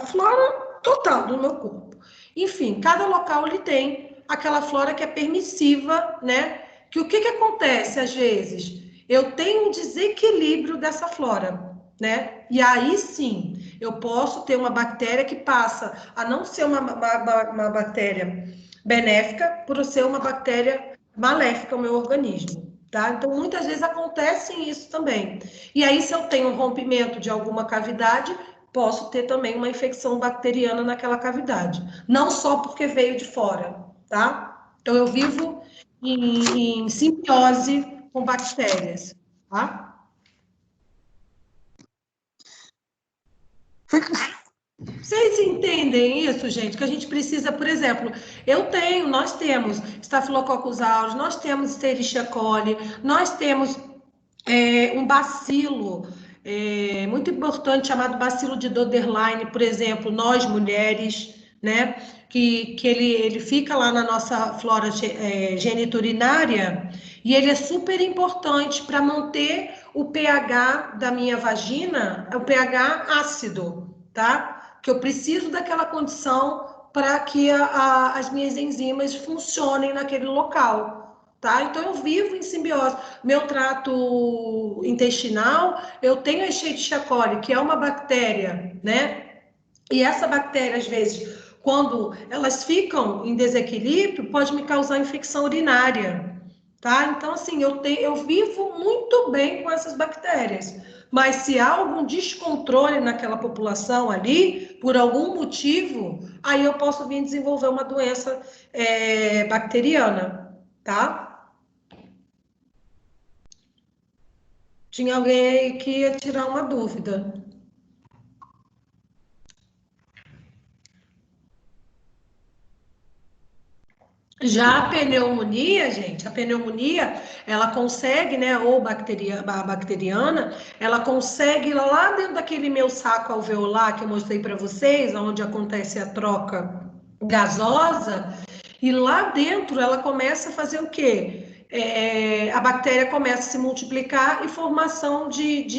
flora total do meu corpo. Enfim, cada local ele tem aquela flora que é permissiva, né? Que o que acontece às vezes? Eu tenho um desequilíbrio dessa flora, né? E aí sim, eu posso ter uma bactéria que passa a não ser uma bactéria benéfica por ser uma bactéria maléfica ao meu organismo, tá? Então, muitas vezes acontece isso também. E aí, se eu tenho um rompimento de alguma cavidade, posso ter também uma infecção bacteriana naquela cavidade. Não só porque veio de fora, tá? Então, eu vivo em simbiose com bactérias, tá? Vocês entendem isso, gente? Que a gente precisa, por exemplo, nós temos Staphylococcus aureus, nós temos Escherichia coli, nós temos um bacilo muito importante chamado bacilo de Doderlein, por exemplo, nós mulheres, né? Que ele fica lá na nossa flora geniturinária e ele é super importante para manter o pH da minha vagina, o pH ácido, tá? Que eu preciso daquela condição para que as minhas enzimas funcionem naquele local, tá? Então eu vivo em simbiose. Meu trato intestinal, eu tenho a Escherichia coli, que é uma bactéria, né? E essa bactéria, às vezes, quando elas ficam em desequilíbrio, pode me causar infecção urinária, tá? Então, assim, eu vivo muito bem com essas bactérias. Mas se há algum descontrole naquela população ali, por algum motivo, aí eu posso vir desenvolver uma doença bacteriana, tá? Tinha alguém aí que ia tirar uma dúvida. Já a pneumonia, gente, a pneumonia, ela consegue, né, ou bacteriana, ela consegue ir lá dentro daquele meu saco alveolar que eu mostrei para vocês, onde acontece a troca gasosa, e lá dentro ela começa a fazer o quê? A bactéria começa a se multiplicar e formação de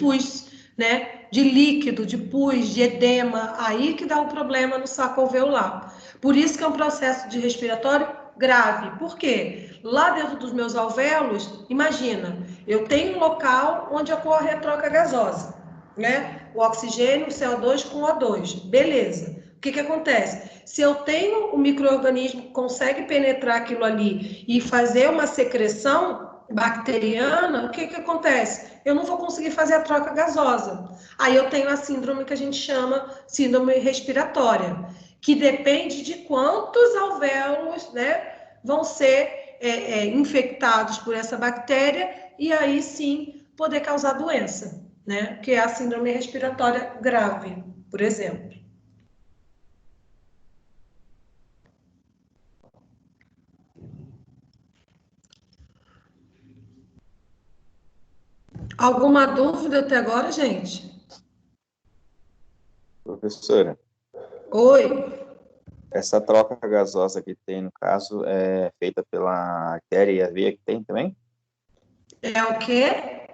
pus, né? De líquido, de pus, de edema, aí que dá o problema no saco alveolar. Por isso que é um processo de respiratório grave. Por quê? Lá dentro dos meus alvéolos, imagina, eu tenho um local onde ocorre a troca gasosa, né? O oxigênio, o CO2 com o O2. Beleza. O que acontece? Se eu tenho um micro-organismo que consegue penetrar aquilo ali e fazer uma secreção bacteriana, o que acontece? Eu não vou conseguir fazer a troca gasosa. Aí eu tenho a síndrome que a gente chama síndrome respiratória, que depende de quantos alvéolos, né, vão ser infectados por essa bactéria e aí sim poder causar doença, né, que é a síndrome respiratória grave, por exemplo. Alguma dúvida até agora, gente? Professora, Oi. essa troca gasosa que tem, no caso, é feita pela artéria e a veia que tem também? É o quê?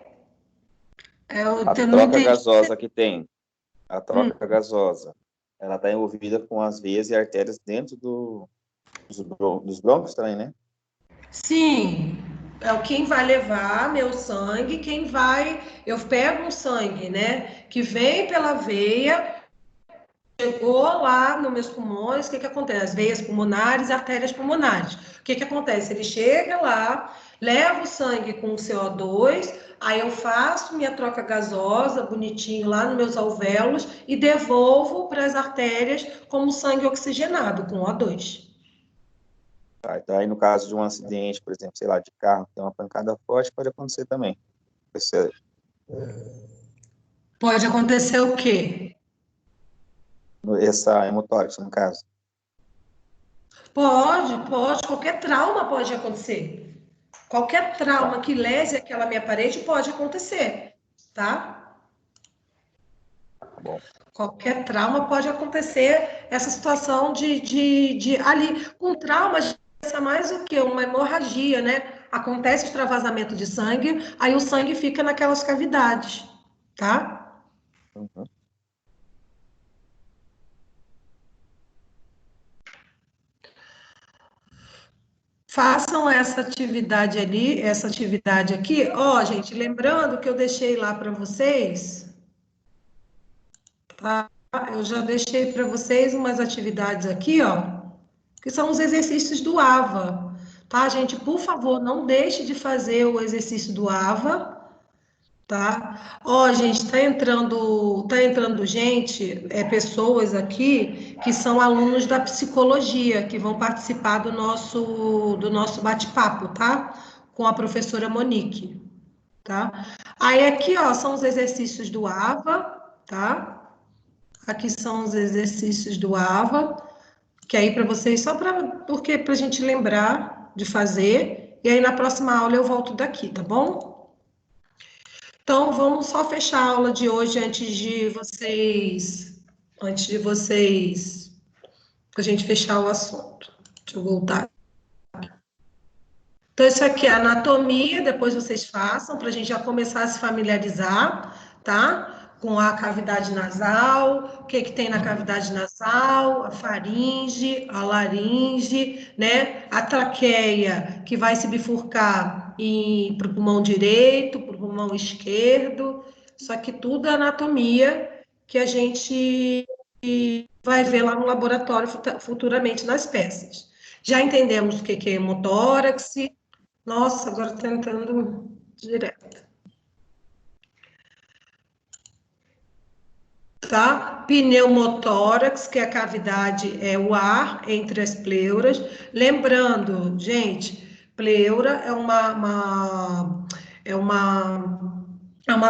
A Eu não troca entendi. gasosa que tem, a Hum, troca gasosa, ela está envolvida com as veias e artérias dentro dos brônquios também, né? Sim, é o quem vai levar meu sangue, quem vai. Eu pego um sangue, né? Que vem pela veia, chegou lá nos meus pulmões, o que que acontece? As veias pulmonares, artérias pulmonares. O que que acontece? Ele chega lá, leva o sangue com o CO2, aí eu faço minha troca gasosa, bonitinho, lá nos meus alvéolos e devolvo para as artérias como sangue oxigenado, com O2. Tá, então, aí no caso de um acidente, por exemplo, sei lá, de carro, que tem uma pancada forte, pode acontecer também. Esse, Pode acontecer o quê? essa hemotórax, no caso. Pode, qualquer trauma pode acontecer. Qualquer Tá, trauma que lese aquela minha parede pode acontecer, tá? tá bom. Qualquer trauma pode acontecer essa situação de ali. Com trauma, a gente pensa mais o quê? Uma hemorragia, né? Acontece o extravasamento de sangue, aí o sangue fica naquelas cavidades, tá? Uhum. Façam essa atividade ali, essa atividade aqui. Ó, gente, lembrando que eu deixei lá para vocês, tá? Eu já deixei para vocês umas atividades aqui, ó, que são os exercícios do AVA, tá, gente? Por favor, não deixe de fazer o exercício do AVA, tá? Ó, gente, tá entrando gente, pessoas aqui que são alunos da psicologia, que vão participar do nosso bate-papo, tá? Com a professora Monique, tá? Aí aqui, ó, são os exercícios do AVA, tá? Aqui são os exercícios do AVA, que aí para vocês, porque para a gente lembrar de fazer, e aí na próxima aula eu volto daqui, tá bom? Então vamos só fechar a aula de hoje pra gente fechar o assunto. Deixa eu voltar. Então, isso aqui é anatomia, depois vocês façam, para a gente já começar a se familiarizar, tá? Com a cavidade nasal, o que que tem na cavidade nasal, a faringe, a laringe, né? A traqueia, que vai se bifurcar para o pulmão direito, para o pulmão esquerdo. Isso aqui tudo é anatomia que a gente vai ver lá no laboratório futuramente nas peças. Já entendemos o que que é hemotórax. Nossa, agora tá entrando direto. Tá? Pneumotórax, que é a cavidade, é o ar entre as pleuras. Lembrando, gente, pleura é uma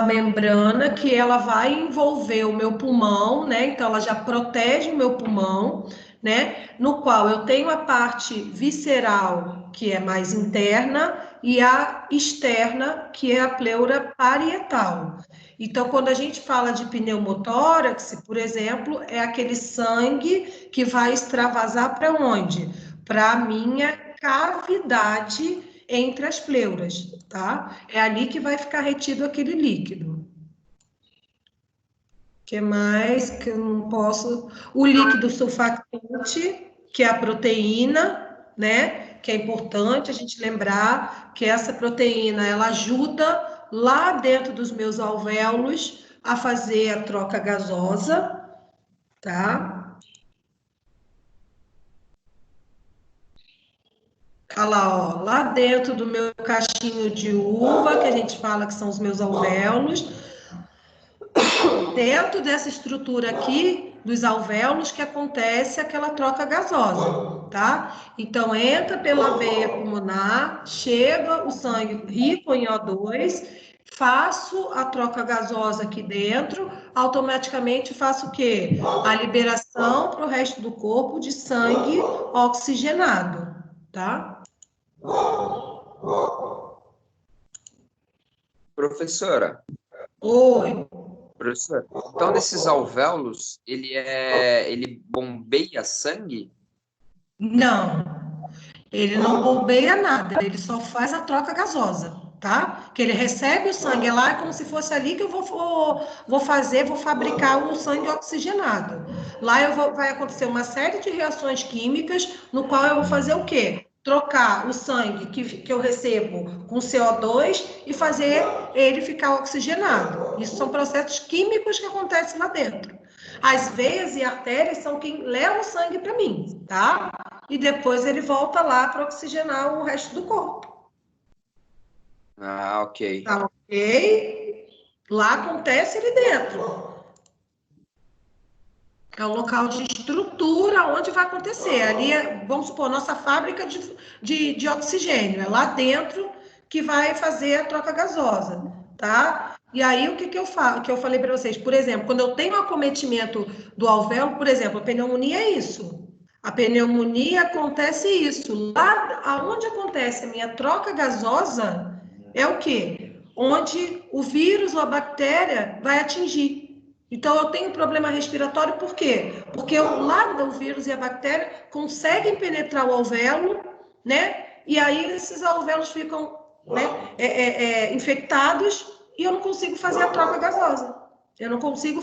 membrana que ela vai envolver o meu pulmão, né? Então, ela já protege o meu pulmão, né? No qual eu tenho a parte visceral, que é mais interna, e a externa, que é a pleura parietal. Então, quando a gente fala de pneumotórax, por exemplo, é aquele sangue que vai extravasar para onde? Para a minha cavidade entre as pleuras, tá? É ali que vai ficar retido aquele líquido. O que mais que eu não posso? O líquido sulfactante, que é a proteína, né? Que é importante a gente lembrar que essa proteína ela ajuda lá dentro dos meus alvéolos a fazer a troca gasosa, tá? Olha lá, ó, lá dentro do meu cachinho de uva, que a gente fala que são os meus alvéolos, dentro dessa estrutura aqui dos alvéolos que acontece aquela troca gasosa, tá? Então entra pela veia pulmonar, chega o sangue rico em O2, faço a troca gasosa aqui dentro, automaticamente faço o quê? A liberação para o resto do corpo de sangue oxigenado, tá? Professora, Oi. professora, então nesses alvéolos, ele bombeia sangue? Não, ele não bombeia nada, ele só faz a troca gasosa. tá? Que ele recebe o sangue, é lá como se fosse ali que eu vou fabricar o sangue oxigenado. Lá vai acontecer uma série de reações químicas, no qual eu vou fazer o quê? Trocar o sangue que eu recebo com CO2 e fazer ele ficar oxigenado. Isso são processos químicos que acontecem lá dentro. As veias e artérias são quem leva o sangue para mim, tá? E depois ele volta lá para oxigenar o resto do corpo. Ah, ok. Tá ok? Lá acontece ali dentro. É o local de estrutura onde vai acontecer. Ali vamos supor, nossa fábrica de oxigênio. É lá dentro que vai fazer a troca gasosa, tá? E aí, o que eu falo, que eu falei para vocês? Por exemplo, quando eu tenho acometimento do alvéolo, por exemplo, a pneumonia é isso. A pneumonia acontece isso. Lá onde acontece a minha troca gasosa é o quê? Onde o vírus ou a bactéria vai atingir. Então, eu tenho problema respiratório por quê? Porque lá o vírus e a bactéria conseguem penetrar o alvéolo, né? E aí esses alvéolos ficam, né, infectados e eu não consigo fazer a troca gasosa. Eu não consigo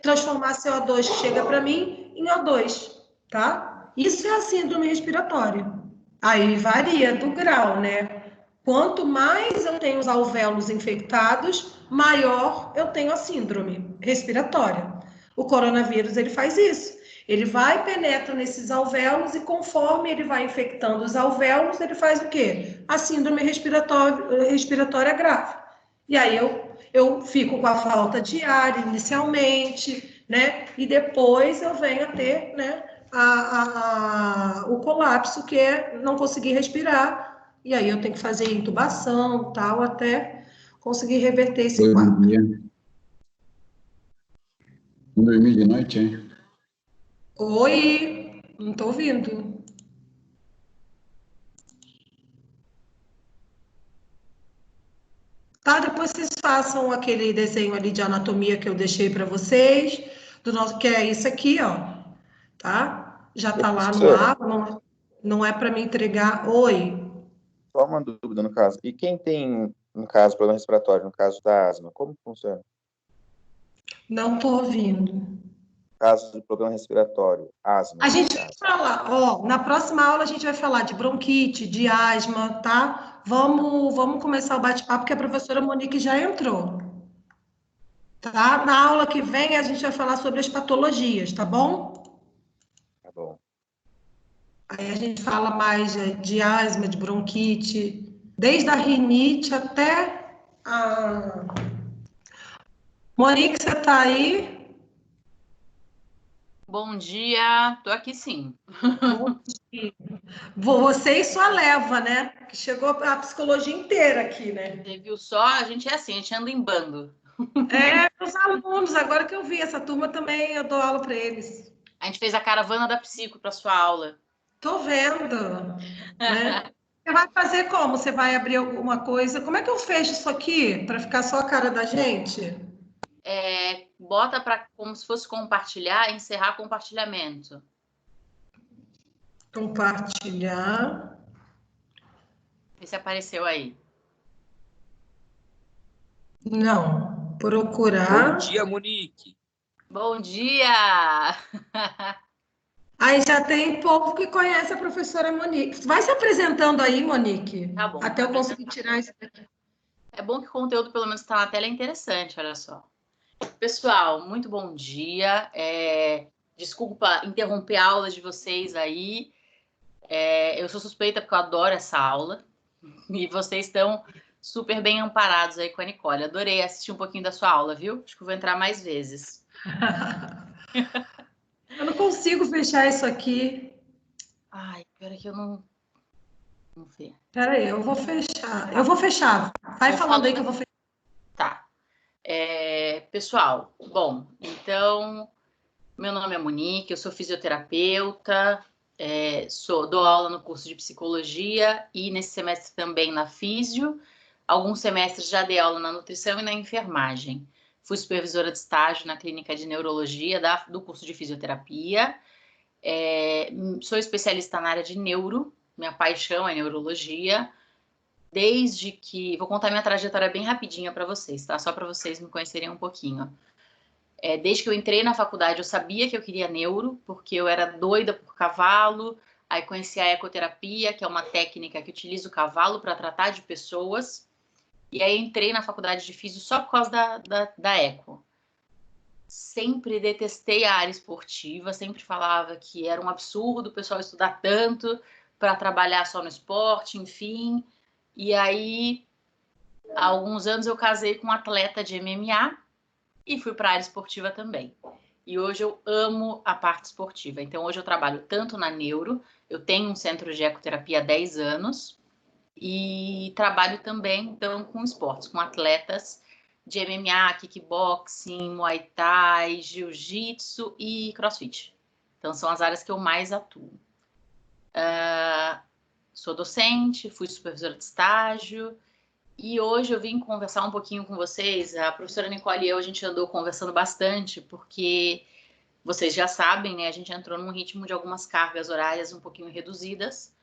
transformar CO2 que chega para mim em O2, tá? Isso é a síndrome respiratória. Aí varia do grau, né? Quanto mais eu tenho os alvéolos infectados, maior eu tenho a síndrome respiratória. O coronavírus, ele faz isso. Ele vai, penetra nesses alvéolos e conforme ele vai infectando os alvéolos, ele faz o quê? A síndrome respiratória grave. E aí eu fico com a falta de ar inicialmente, né? E depois eu venho a ter, né, o colapso, que é não conseguir respirar. E aí eu tenho que fazer intubação, tal, até conseguir reverter esse quadro. Não dormi de noite, hein? Oi, não estou ouvindo. Tá, depois vocês façam aquele desenho ali de anatomia que eu deixei para vocês, do nosso, que é isso aqui, ó, tá? Já tá lá no ar, não é para me entregar. Oi. Só uma dúvida no caso. E quem tem, no caso, problema respiratório, no caso da asma, como funciona? Não estou ouvindo. No caso do problema respiratório, asma. A gente vai falar, ó, na próxima aula a gente vai falar de bronquite, de asma, tá? Vamos começar o bate-papo, porque a professora Monique já entrou. Tá? Na aula que vem a gente vai falar sobre as patologias, tá bom? Tá bom. Aí a gente fala mais de asma, de bronquite, desde a rinite até a... Monique, você tá aí? Bom dia, tô aqui sim. Bom dia. Você e sua leva, né? Que chegou a psicologia inteira aqui, né? Você viu só? A gente é assim, a gente anda em bando. É, os alunos, agora que eu vi essa turma também, eu dou aula para eles. A gente fez a caravana da psico para sua aula. Tô vendo, né? Você vai fazer como? Você vai abrir alguma coisa? Como é que eu fecho isso aqui para ficar só a cara da gente? Bota para como se fosse compartilhar, encerrar compartilhamento. Compartilhar. Vê se apareceu aí. Não. Procurar. Bom dia, Monique. Bom dia! Aí já tem povo que conhece a professora Monique. Vai se apresentando aí, Monique. Tá bom. Até eu conseguir tirar isso daqui. É bom que o conteúdo, pelo menos, está na tela, é interessante, olha só. Pessoal, muito bom dia. Desculpa interromper a aula de vocês aí. Eu sou suspeita porque eu adoro essa aula. E vocês estão super bem amparados aí com a Nicole. Adorei assistir um pouquinho da sua aula, viu? Acho que eu vou entrar mais vezes. Eu não consigo fechar isso aqui. Ai, pera que eu não... Vamos ver. Peraí, eu vou fechar. Eu vou fechar. Vai falando aí que eu vou fechar. Tá. Pessoal, bom, então, meu nome é Monique, eu sou fisioterapeuta, dou aula no curso de psicologia e nesse semestre também na físio. Alguns semestres já dei aula na nutrição e na enfermagem. Fui supervisora de estágio na clínica de neurologia do curso de fisioterapia. Sou especialista na área de neuro, minha paixão é neurologia. desde que... Vou contar minha trajetória bem rapidinha para vocês, tá? Só para vocês me conhecerem um pouquinho. Desde que eu entrei na faculdade, eu sabia que eu queria neuro, porque eu era doida por cavalo. Aí conheci a ecoterapia, que é uma técnica que utiliza o cavalo para tratar de pessoas. E aí entrei na faculdade de físio só por causa da eco. Sempre detestei a área esportiva, sempre falava que era um absurdo o pessoal estudar tanto para trabalhar só no esporte, enfim. E aí, há alguns anos eu casei com um atleta de MMA e fui para a área esportiva também. E hoje eu amo a parte esportiva. Então hoje eu trabalho tanto na neuro, eu tenho um centro de ecoterapia há 10 anos, e trabalho também então com esportes, com atletas de MMA, kickboxing, muay thai, jiu-jitsu e crossfit. Então são as áreas que eu mais atuo. Sou docente, fui supervisora de estágio e hoje eu vim conversar um pouquinho com vocês. A professora Nicole e eu, a gente andou conversando bastante porque vocês já sabem, né? A gente entrou num ritmo de algumas cargas horárias um pouquinho reduzidas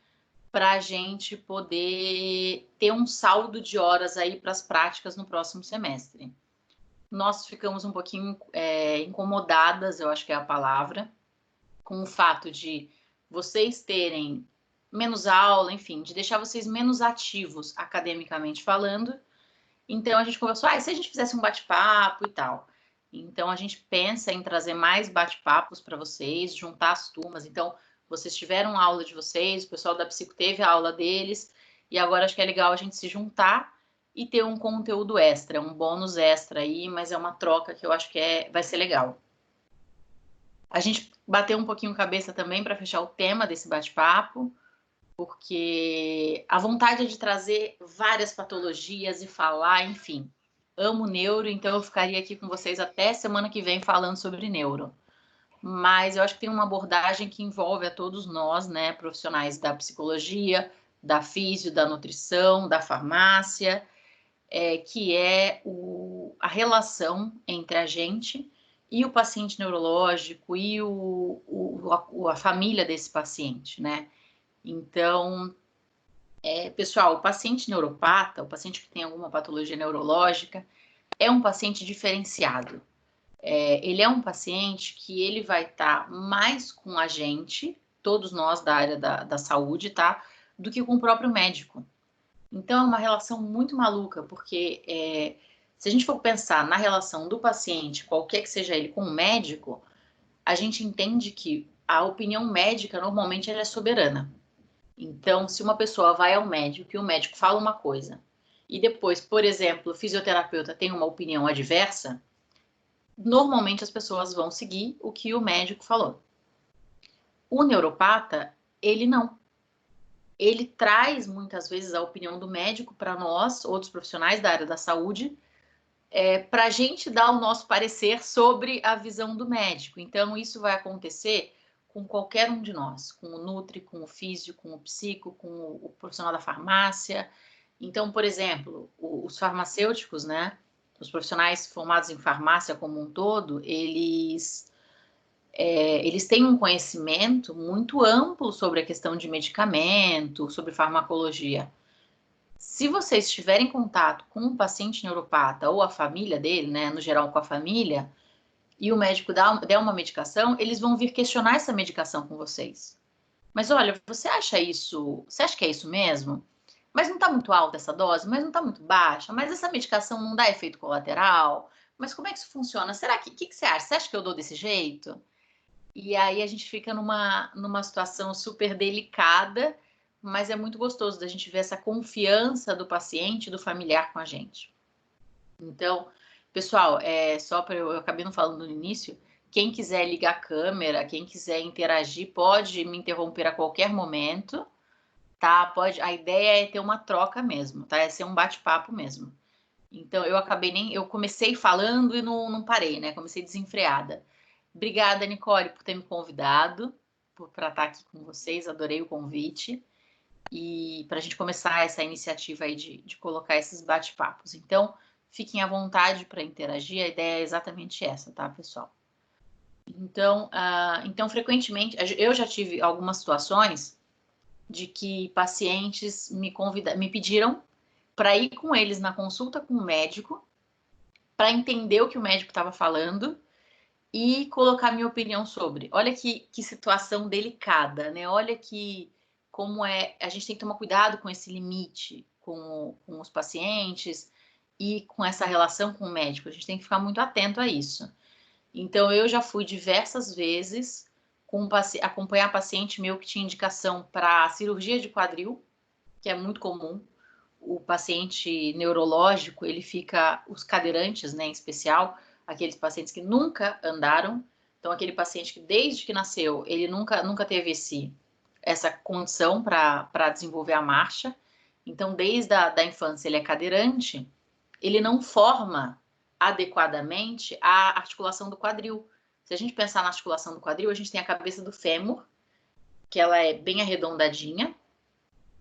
para a gente poder ter um saldo de horas aí para as práticas no próximo semestre. Nós ficamos um pouquinho incomodadas, eu acho que é a palavra, com o fato de vocês terem menos aula, enfim, de deixar vocês menos ativos academicamente falando. Então a gente conversou, e se a gente fizesse um bate-papo e tal? Então a gente pensa em trazer mais bate-papos para vocês, juntar as turmas. Então vocês tiveram aula de vocês, o pessoal da Psico teve a aula deles, e agora acho que é legal a gente se juntar e ter um conteúdo extra, um bônus extra aí, mas é uma troca que eu acho que vai ser legal. A gente bateu um pouquinho cabeça também para fechar o tema desse bate-papo, porque a vontade é de trazer várias patologias e falar, enfim. Amo neuro, então eu ficaria aqui com vocês até semana que vem falando sobre neuro. Mas eu acho que tem uma abordagem que envolve a todos nós, né, profissionais da psicologia, da físio, da nutrição, da farmácia, que é a relação entre a gente e o paciente neurológico e a família desse paciente, né? Então, pessoal, o paciente neuropata, o paciente que tem alguma patologia neurológica, é um paciente diferenciado. Ele é um paciente que ele vai estar mais com a gente, todos nós da área da saúde, tá? Do que com o próprio médico. Então, é uma relação muito maluca, porque se a gente for pensar na relação do paciente, qualquer que seja ele, com o médico, a gente entende que a opinião médica, normalmente, ela é soberana. Então, se uma pessoa vai ao médico e o médico fala uma coisa, e depois, por exemplo, o fisioterapeuta tem uma opinião adversa, normalmente as pessoas vão seguir o que o médico falou. O neuropata, ele não. Ele traz muitas vezes a opinião do médico para nós, outros profissionais da área da saúde, para a gente dar o nosso parecer sobre a visão do médico. Então, isso vai acontecer com qualquer um de nós, com o nutri, com o físio, com o psico, com o profissional da farmácia. Então, por exemplo, os farmacêuticos, né? Os profissionais formados em farmácia como um todo, eles têm um conhecimento muito amplo sobre a questão de medicamento, sobre farmacologia. Se vocês tiverem contato com um paciente neuropata ou a família dele, né, no geral com a família, e o médico der uma medicação, eles vão vir questionar essa medicação com vocês. Mas olha, você acha que é isso mesmo? Mas não está muito alta essa dose? Mas não está muito baixa? Mas essa medicação não dá efeito colateral? Mas como é que isso funciona? Será que você acha? Você acha que eu dou desse jeito? E aí a gente fica numa situação super delicada, mas é muito gostoso da gente ver essa confiança do paciente, do familiar com a gente. Então, pessoal, eu acabei não falando no início, quem quiser ligar a câmera, quem quiser interagir, pode me interromper a qualquer momento, tá? A ideia é ter uma troca mesmo, tá? É ser um bate-papo mesmo. Então, eu comecei falando e não parei, né? Comecei desenfreada. Obrigada, Nicole, por ter me convidado para estar aqui com vocês. Adorei o convite. E para a gente começar essa iniciativa aí de colocar esses bate-papos. Então, fiquem à vontade para interagir. A ideia é exatamente essa, tá, pessoal? Então, frequentemente, eu já tive algumas situações de que pacientes me pediram para ir com eles na consulta com o médico, para entender o que o médico estava falando e colocar minha opinião sobre. Olha que situação delicada, né? Olha como é. A gente tem que tomar cuidado com esse limite com os pacientes e com essa relação com o médico. A gente tem que ficar muito atento a isso. Então, eu já fui diversas vezes acompanhar paciente meu que tinha indicação para cirurgia de quadril, que é muito comum. O paciente neurológico, ele fica, os cadeirantes, né, em especial, aqueles pacientes que nunca andaram. Então, aquele paciente que desde que nasceu, ele nunca teve essa condição para desenvolver a marcha. Então, desde a infância, ele é cadeirante, ele não forma adequadamente a articulação do quadril. Se a gente pensar na articulação do quadril, a gente tem a cabeça do fêmur, que ela é bem arredondadinha,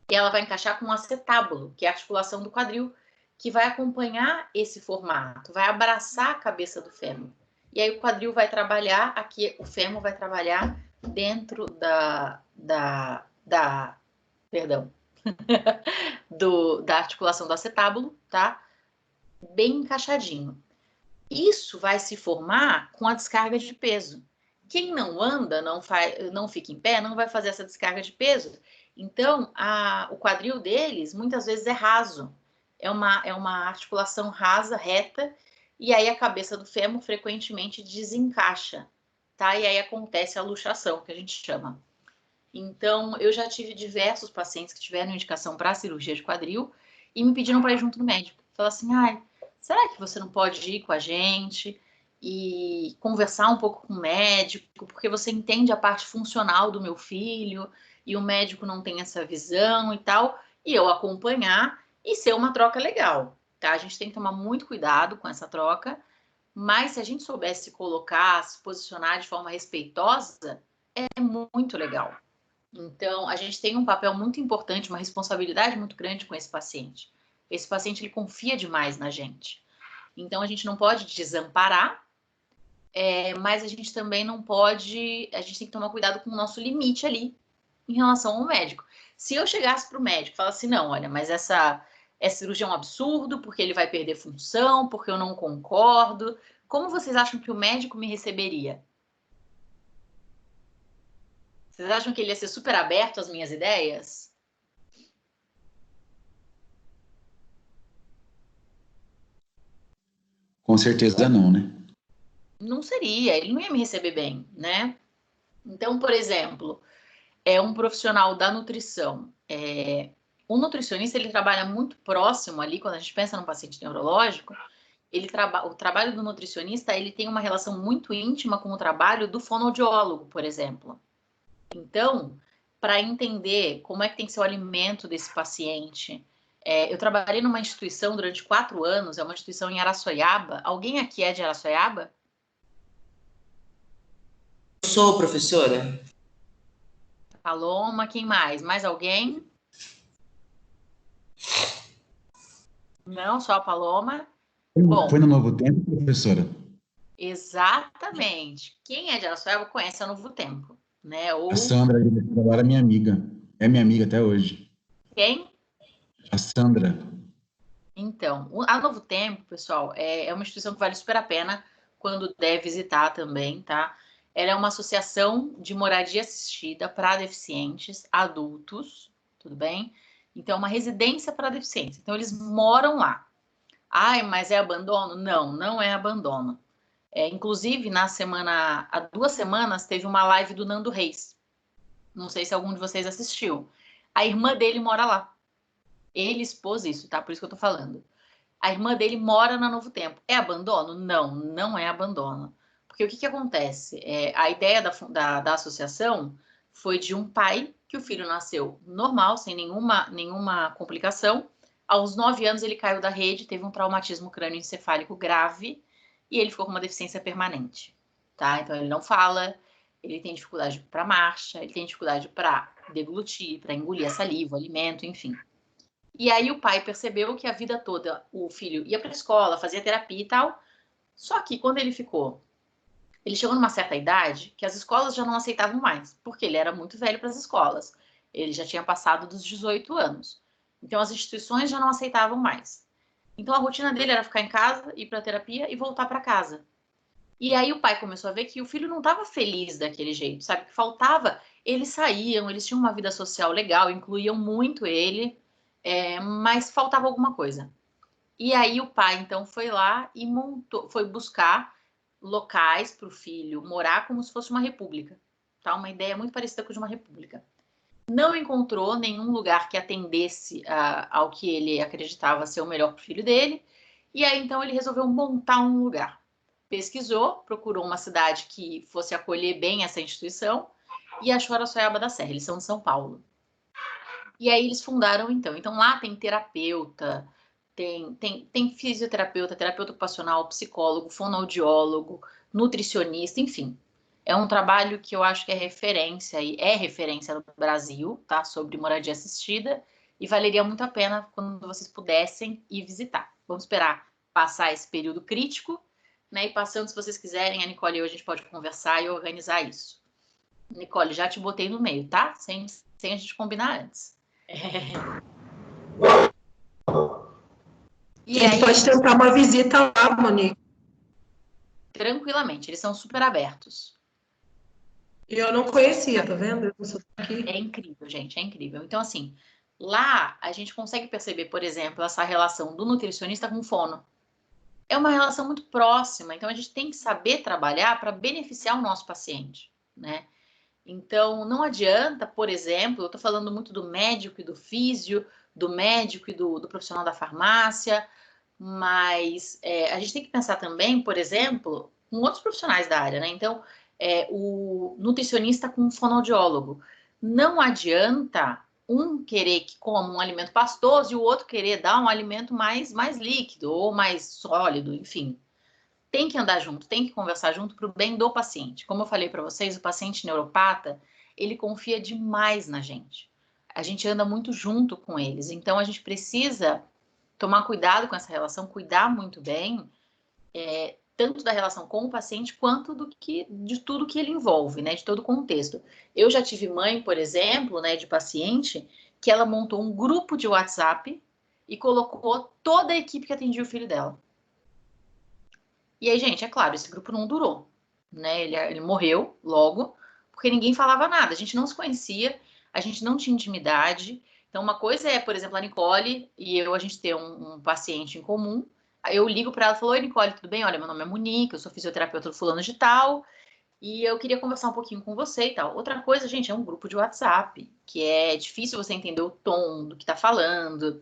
e ela vai encaixar com o acetábulo, que é a articulação do quadril, que vai acompanhar esse formato, vai abraçar a cabeça do fêmur. E aí o quadril vai trabalhar, aqui o fêmur vai trabalhar dentro da articulação do acetábulo, tá? Bem encaixadinho. Isso vai se formar com a descarga de peso. Quem não anda, não fica em pé, não vai fazer essa descarga de peso. Então, o quadril deles, muitas vezes, é raso. É uma articulação rasa, reta, e aí a cabeça do fêmur frequentemente desencaixa, tá? E aí acontece a luxação, que a gente chama. Então, eu já tive diversos pacientes que tiveram indicação para cirurgia de quadril e me pediram para ir junto no médico. Falaram assim, será que você não pode ir com a gente e conversar um pouco com o médico, porque você entende a parte funcional do meu filho e o médico não tem essa visão e tal, e eu acompanhar e ser uma troca legal, tá? A gente tem que tomar muito cuidado com essa troca, mas se a gente soubesse se colocar, se posicionar de forma respeitosa, é muito legal. Então, a gente tem um papel muito importante, uma responsabilidade muito grande com esse paciente. Esse paciente, ele confia demais na gente. Então, a gente não pode desamparar, mas a gente também não pode... A gente tem que tomar cuidado com o nosso limite ali, em relação ao médico. Se eu chegasse para o médico e falasse assim, não, olha, mas essa cirurgia é um absurdo, porque ele vai perder função, porque eu não concordo, como vocês acham que o médico me receberia? Vocês acham que ele ia ser super aberto às minhas ideias? Com certeza não, né? Não seria, ele não ia me receber bem, né? Então, por exemplo, um profissional da nutrição. O nutricionista, ele trabalha muito próximo ali, quando a gente pensa num paciente neurológico, o trabalho do nutricionista, ele tem uma relação muito íntima com o trabalho do fonoaudiólogo, por exemplo. Então, para entender como é que tem que ser o alimento desse paciente, eu trabalhei numa instituição durante 4 anos, é uma instituição em Araçoiaba. Alguém aqui é de Araçoiaba? Eu sou professora. Paloma, quem mais? Mais alguém? Não, só a Paloma? Bom, foi no Novo Tempo, professora? Exatamente. Quem é de Araçoiaba conhece a Novo Tempo, né? A Sandra, ela era minha amiga. É minha amiga até hoje. Quem? A Sandra. Então, a Novo Tempo, pessoal, é uma instituição que vale super a pena quando der visitar também, tá? Ela é uma associação de moradia assistida para deficientes adultos, tudo bem? Então, é uma residência para deficientes. Então, eles moram lá. Mas é abandono? Não, não é abandono. Inclusive, há 2 semanas, teve uma live do Nando Reis. Não sei se algum de vocês assistiu. A irmã dele mora lá. Ele expôs isso, tá? Por isso que eu tô falando. A irmã dele mora na Novo Tempo. É abandono? Não, não é abandono. Porque o que acontece? A ideia da associação foi de um pai que o filho nasceu normal, sem nenhuma complicação. Aos 9 anos ele caiu da rede, teve um traumatismo crânioencefálico grave e ele ficou com uma deficiência permanente, tá? Então ele não fala, ele tem dificuldade para marcha, ele tem dificuldade para deglutir, para engolir a saliva, o alimento, enfim. E aí o pai percebeu que a vida toda o filho ia para a escola, fazia terapia e tal, só que quando ele chegou numa certa idade que as escolas já não aceitavam mais, porque ele era muito velho para as escolas. Ele já tinha passado dos 18 anos. Então, as instituições já não aceitavam mais. Então, a rotina dele era ficar em casa, ir para a terapia e voltar para casa. E aí o pai começou a ver que o filho não estava feliz daquele jeito, sabe? Que faltava, eles saíam, eles tinham uma vida social legal, incluíam muito ele, mas faltava alguma coisa. E aí o pai, então, foi lá e foi buscar locais para o filho morar como se fosse uma república. Tá? Uma ideia muito parecida com a de uma república. Não encontrou nenhum lugar que atendesse ao que ele acreditava ser o melhor para o filho dele. E aí, então, ele resolveu montar um lugar. Pesquisou, procurou uma cidade que fosse acolher bem essa instituição e achou Araçoiaba da Serra. Eles são de São Paulo. E aí eles fundaram, então. Então, lá tem terapeuta, tem fisioterapeuta, terapeuta ocupacional, psicólogo, fonoaudiólogo, nutricionista, enfim. É um trabalho que eu acho que é referência no Brasil, tá? Sobre moradia assistida, e valeria muito a pena quando vocês pudessem ir visitar. Vamos esperar passar esse período crítico, né? E passando, se vocês quiserem, a Nicole e eu, a gente pode conversar e organizar isso. Nicole, já te botei no meio, tá? Sem a gente combinar antes. E a gente pode tentar uma visita lá, Monique. Tranquilamente, eles são super abertos. Eu não conhecia, tá vendo? Eu sou aqui. É incrível, gente, é incrível. Então, assim, lá a gente consegue perceber, por exemplo, essa relação do nutricionista com o fono. É uma relação muito próxima, então a gente tem que saber trabalhar para beneficiar o nosso paciente, né? Então, não adianta, por exemplo, eu estou falando muito do médico e do físio, do médico e do profissional da farmácia, mas a gente tem que pensar também, por exemplo, com outros profissionais da área, né? Então, o nutricionista com o fonoaudiólogo. Não adianta um querer que coma um alimento pastoso e o outro querer dar um alimento mais líquido ou mais sólido, enfim. Tem que andar junto, tem que conversar junto para o bem do paciente. Como eu falei para vocês, o paciente neuropata, ele confia demais na gente. A gente anda muito junto com eles, então a gente precisa tomar cuidado com essa relação, cuidar muito bem, tanto da relação com o paciente quanto de tudo que ele envolve, né, de todo o contexto. Eu já tive mãe, por exemplo, né, de paciente, que ela montou um grupo de WhatsApp e colocou toda a equipe que atendia o filho dela. E aí, gente, é claro, esse grupo não durou, né? Ele morreu logo, porque ninguém falava nada. A gente não se conhecia, a gente não tinha intimidade. Então, uma coisa é, por exemplo, a Nicole e eu, a gente ter um paciente em comum. Aí eu ligo para ela e falo, oi, Nicole, tudo bem? Olha, meu nome é Monique, eu sou fisioterapeuta do fulano de tal, e eu queria conversar um pouquinho com você e tal. Outra coisa, gente, é um grupo de WhatsApp, que é difícil você entender o tom do que tá falando.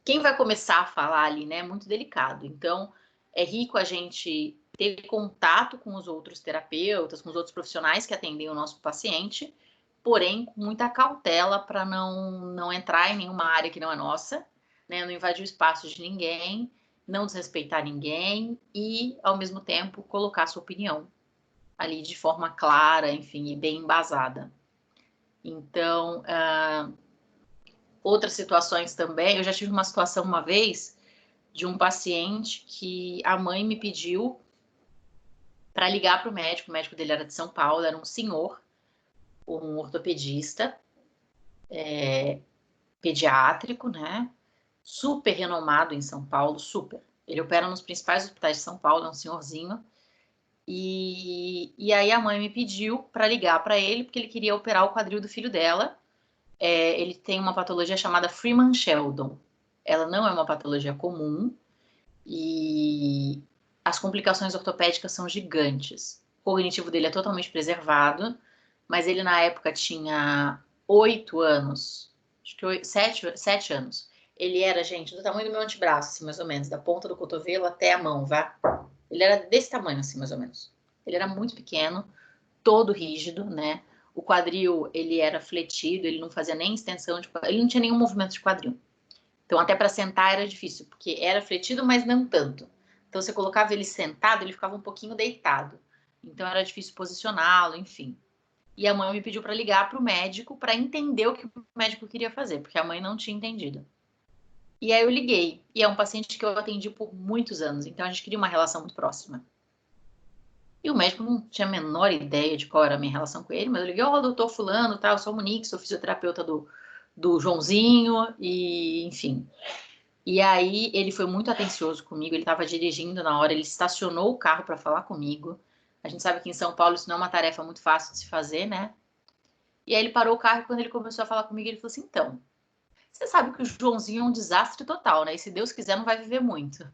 Quem vai começar a falar ali, né? É muito delicado. Então, é rico a gente ter contato com os outros terapeutas, com os outros profissionais que atendem o nosso paciente, porém com muita cautela para não entrar em nenhuma área que não é nossa, né? Não invadir o espaço de ninguém, não desrespeitar ninguém e, ao mesmo tempo, colocar sua opinião ali de forma clara, enfim, e bem embasada. Então, outras situações também, eu já tive uma situação uma vez de um paciente que a mãe me pediu para ligar para o médico dele era de São Paulo, era um senhor, um ortopedista, pediátrico, né? Super renomado em São Paulo, super. Ele opera nos principais hospitais de São Paulo, é um senhorzinho. E aí a mãe me pediu para ligar para ele, porque ele queria operar o quadril do filho dela. Ele tem uma patologia chamada Freeman-Sheldon. Ela não é uma patologia comum e as complicações ortopédicas são gigantes. O cognitivo dele é totalmente preservado, mas ele na época tinha 8 anos, acho que 7 anos. Ele era, gente, do tamanho do meu antebraço, assim, mais ou menos, da ponta do cotovelo até a mão, vá. Ele era desse tamanho, assim, mais ou menos. Ele era muito pequeno, todo rígido, né? O quadril, ele era fletido, ele não fazia nem extensão de quadril, ele não tinha nenhum movimento de quadril. Então, até para sentar era difícil, porque era fletido, mas não tanto. Então, você colocava ele sentado, ele ficava um pouquinho deitado. Então, era difícil posicioná-lo, enfim. E a mãe me pediu para ligar para o médico para entender o que o médico queria fazer, porque a mãe não tinha entendido. E aí eu liguei. E é um paciente que eu atendi por muitos anos, então a gente queria uma relação muito próxima. E o médico não tinha a menor ideia de qual era a minha relação com ele, mas eu liguei, doutor fulano, tá, eu sou Monique, sou fisioterapeuta do do Joãozinho, e enfim. E aí ele foi muito atencioso comigo, ele estava dirigindo na hora, ele estacionou o carro para falar comigo. A gente sabe que em São Paulo isso não é uma tarefa muito fácil de se fazer, né? E aí ele parou o carro e quando ele começou a falar comigo, ele falou assim, então, você sabe que o Joãozinho é um desastre total, né? E se Deus quiser, não vai viver muito.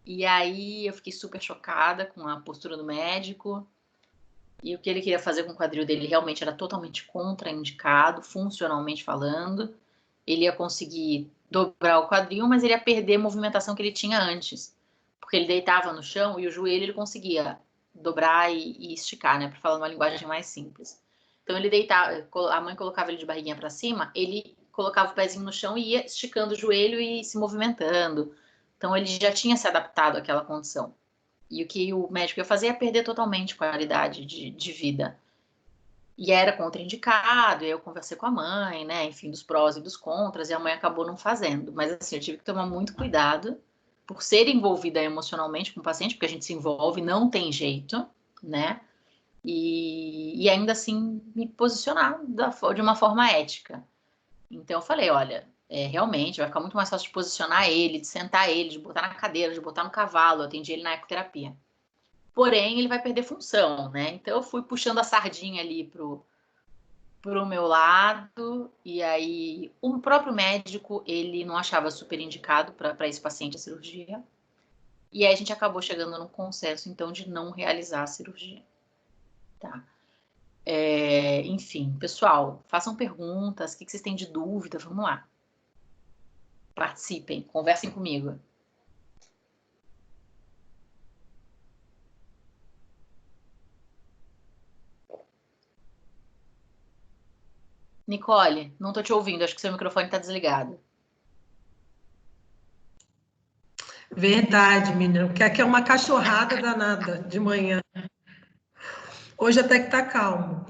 E aí eu fiquei super chocada com a postura do médico. E o que ele queria fazer com o quadril dele realmente era totalmente contraindicado, funcionalmente falando. Ele ia conseguir dobrar o quadril, mas ele ia perder a movimentação que ele tinha antes. Porque ele deitava no chão e o joelho ele conseguia dobrar e esticar, né? Para falar uma linguagem mais simples. Então ele deitava, a mãe colocava ele de barriguinha para cima, ele colocava o pezinho no chão e ia esticando o joelho e se movimentando. Então ele já tinha se adaptado àquela condição. E o que o médico ia fazer é perder totalmente qualidade de vida. E era contraindicado, e eu conversei com a mãe, né? Enfim, dos prós e dos contras, e a mãe acabou não fazendo. Mas assim, eu tive que tomar muito cuidado por ser envolvida emocionalmente com o paciente, porque a gente se envolve, não tem jeito, né? E ainda assim me posicionar de uma forma ética. Então eu falei, olha, realmente vai ficar muito mais fácil de posicionar ele, de sentar ele, de botar na cadeira, de botar no cavalo. Eu atendi ele na ecoterapia. Porém, ele vai perder função, né? Então eu fui puxando a sardinha ali pro meu lado, e aí o próprio médico, ele não achava super indicado para esse paciente a cirurgia. E aí a gente acabou chegando num consenso, então, de não realizar a cirurgia. Tá. Enfim, pessoal, façam perguntas, o que vocês têm de dúvida? Vamos lá. Participem, conversem comigo. Nicole, não estou te ouvindo, acho que seu microfone está desligado. Verdade, menina, porque aqui é uma cachorrada danada de manhã. Hoje até que tá calmo.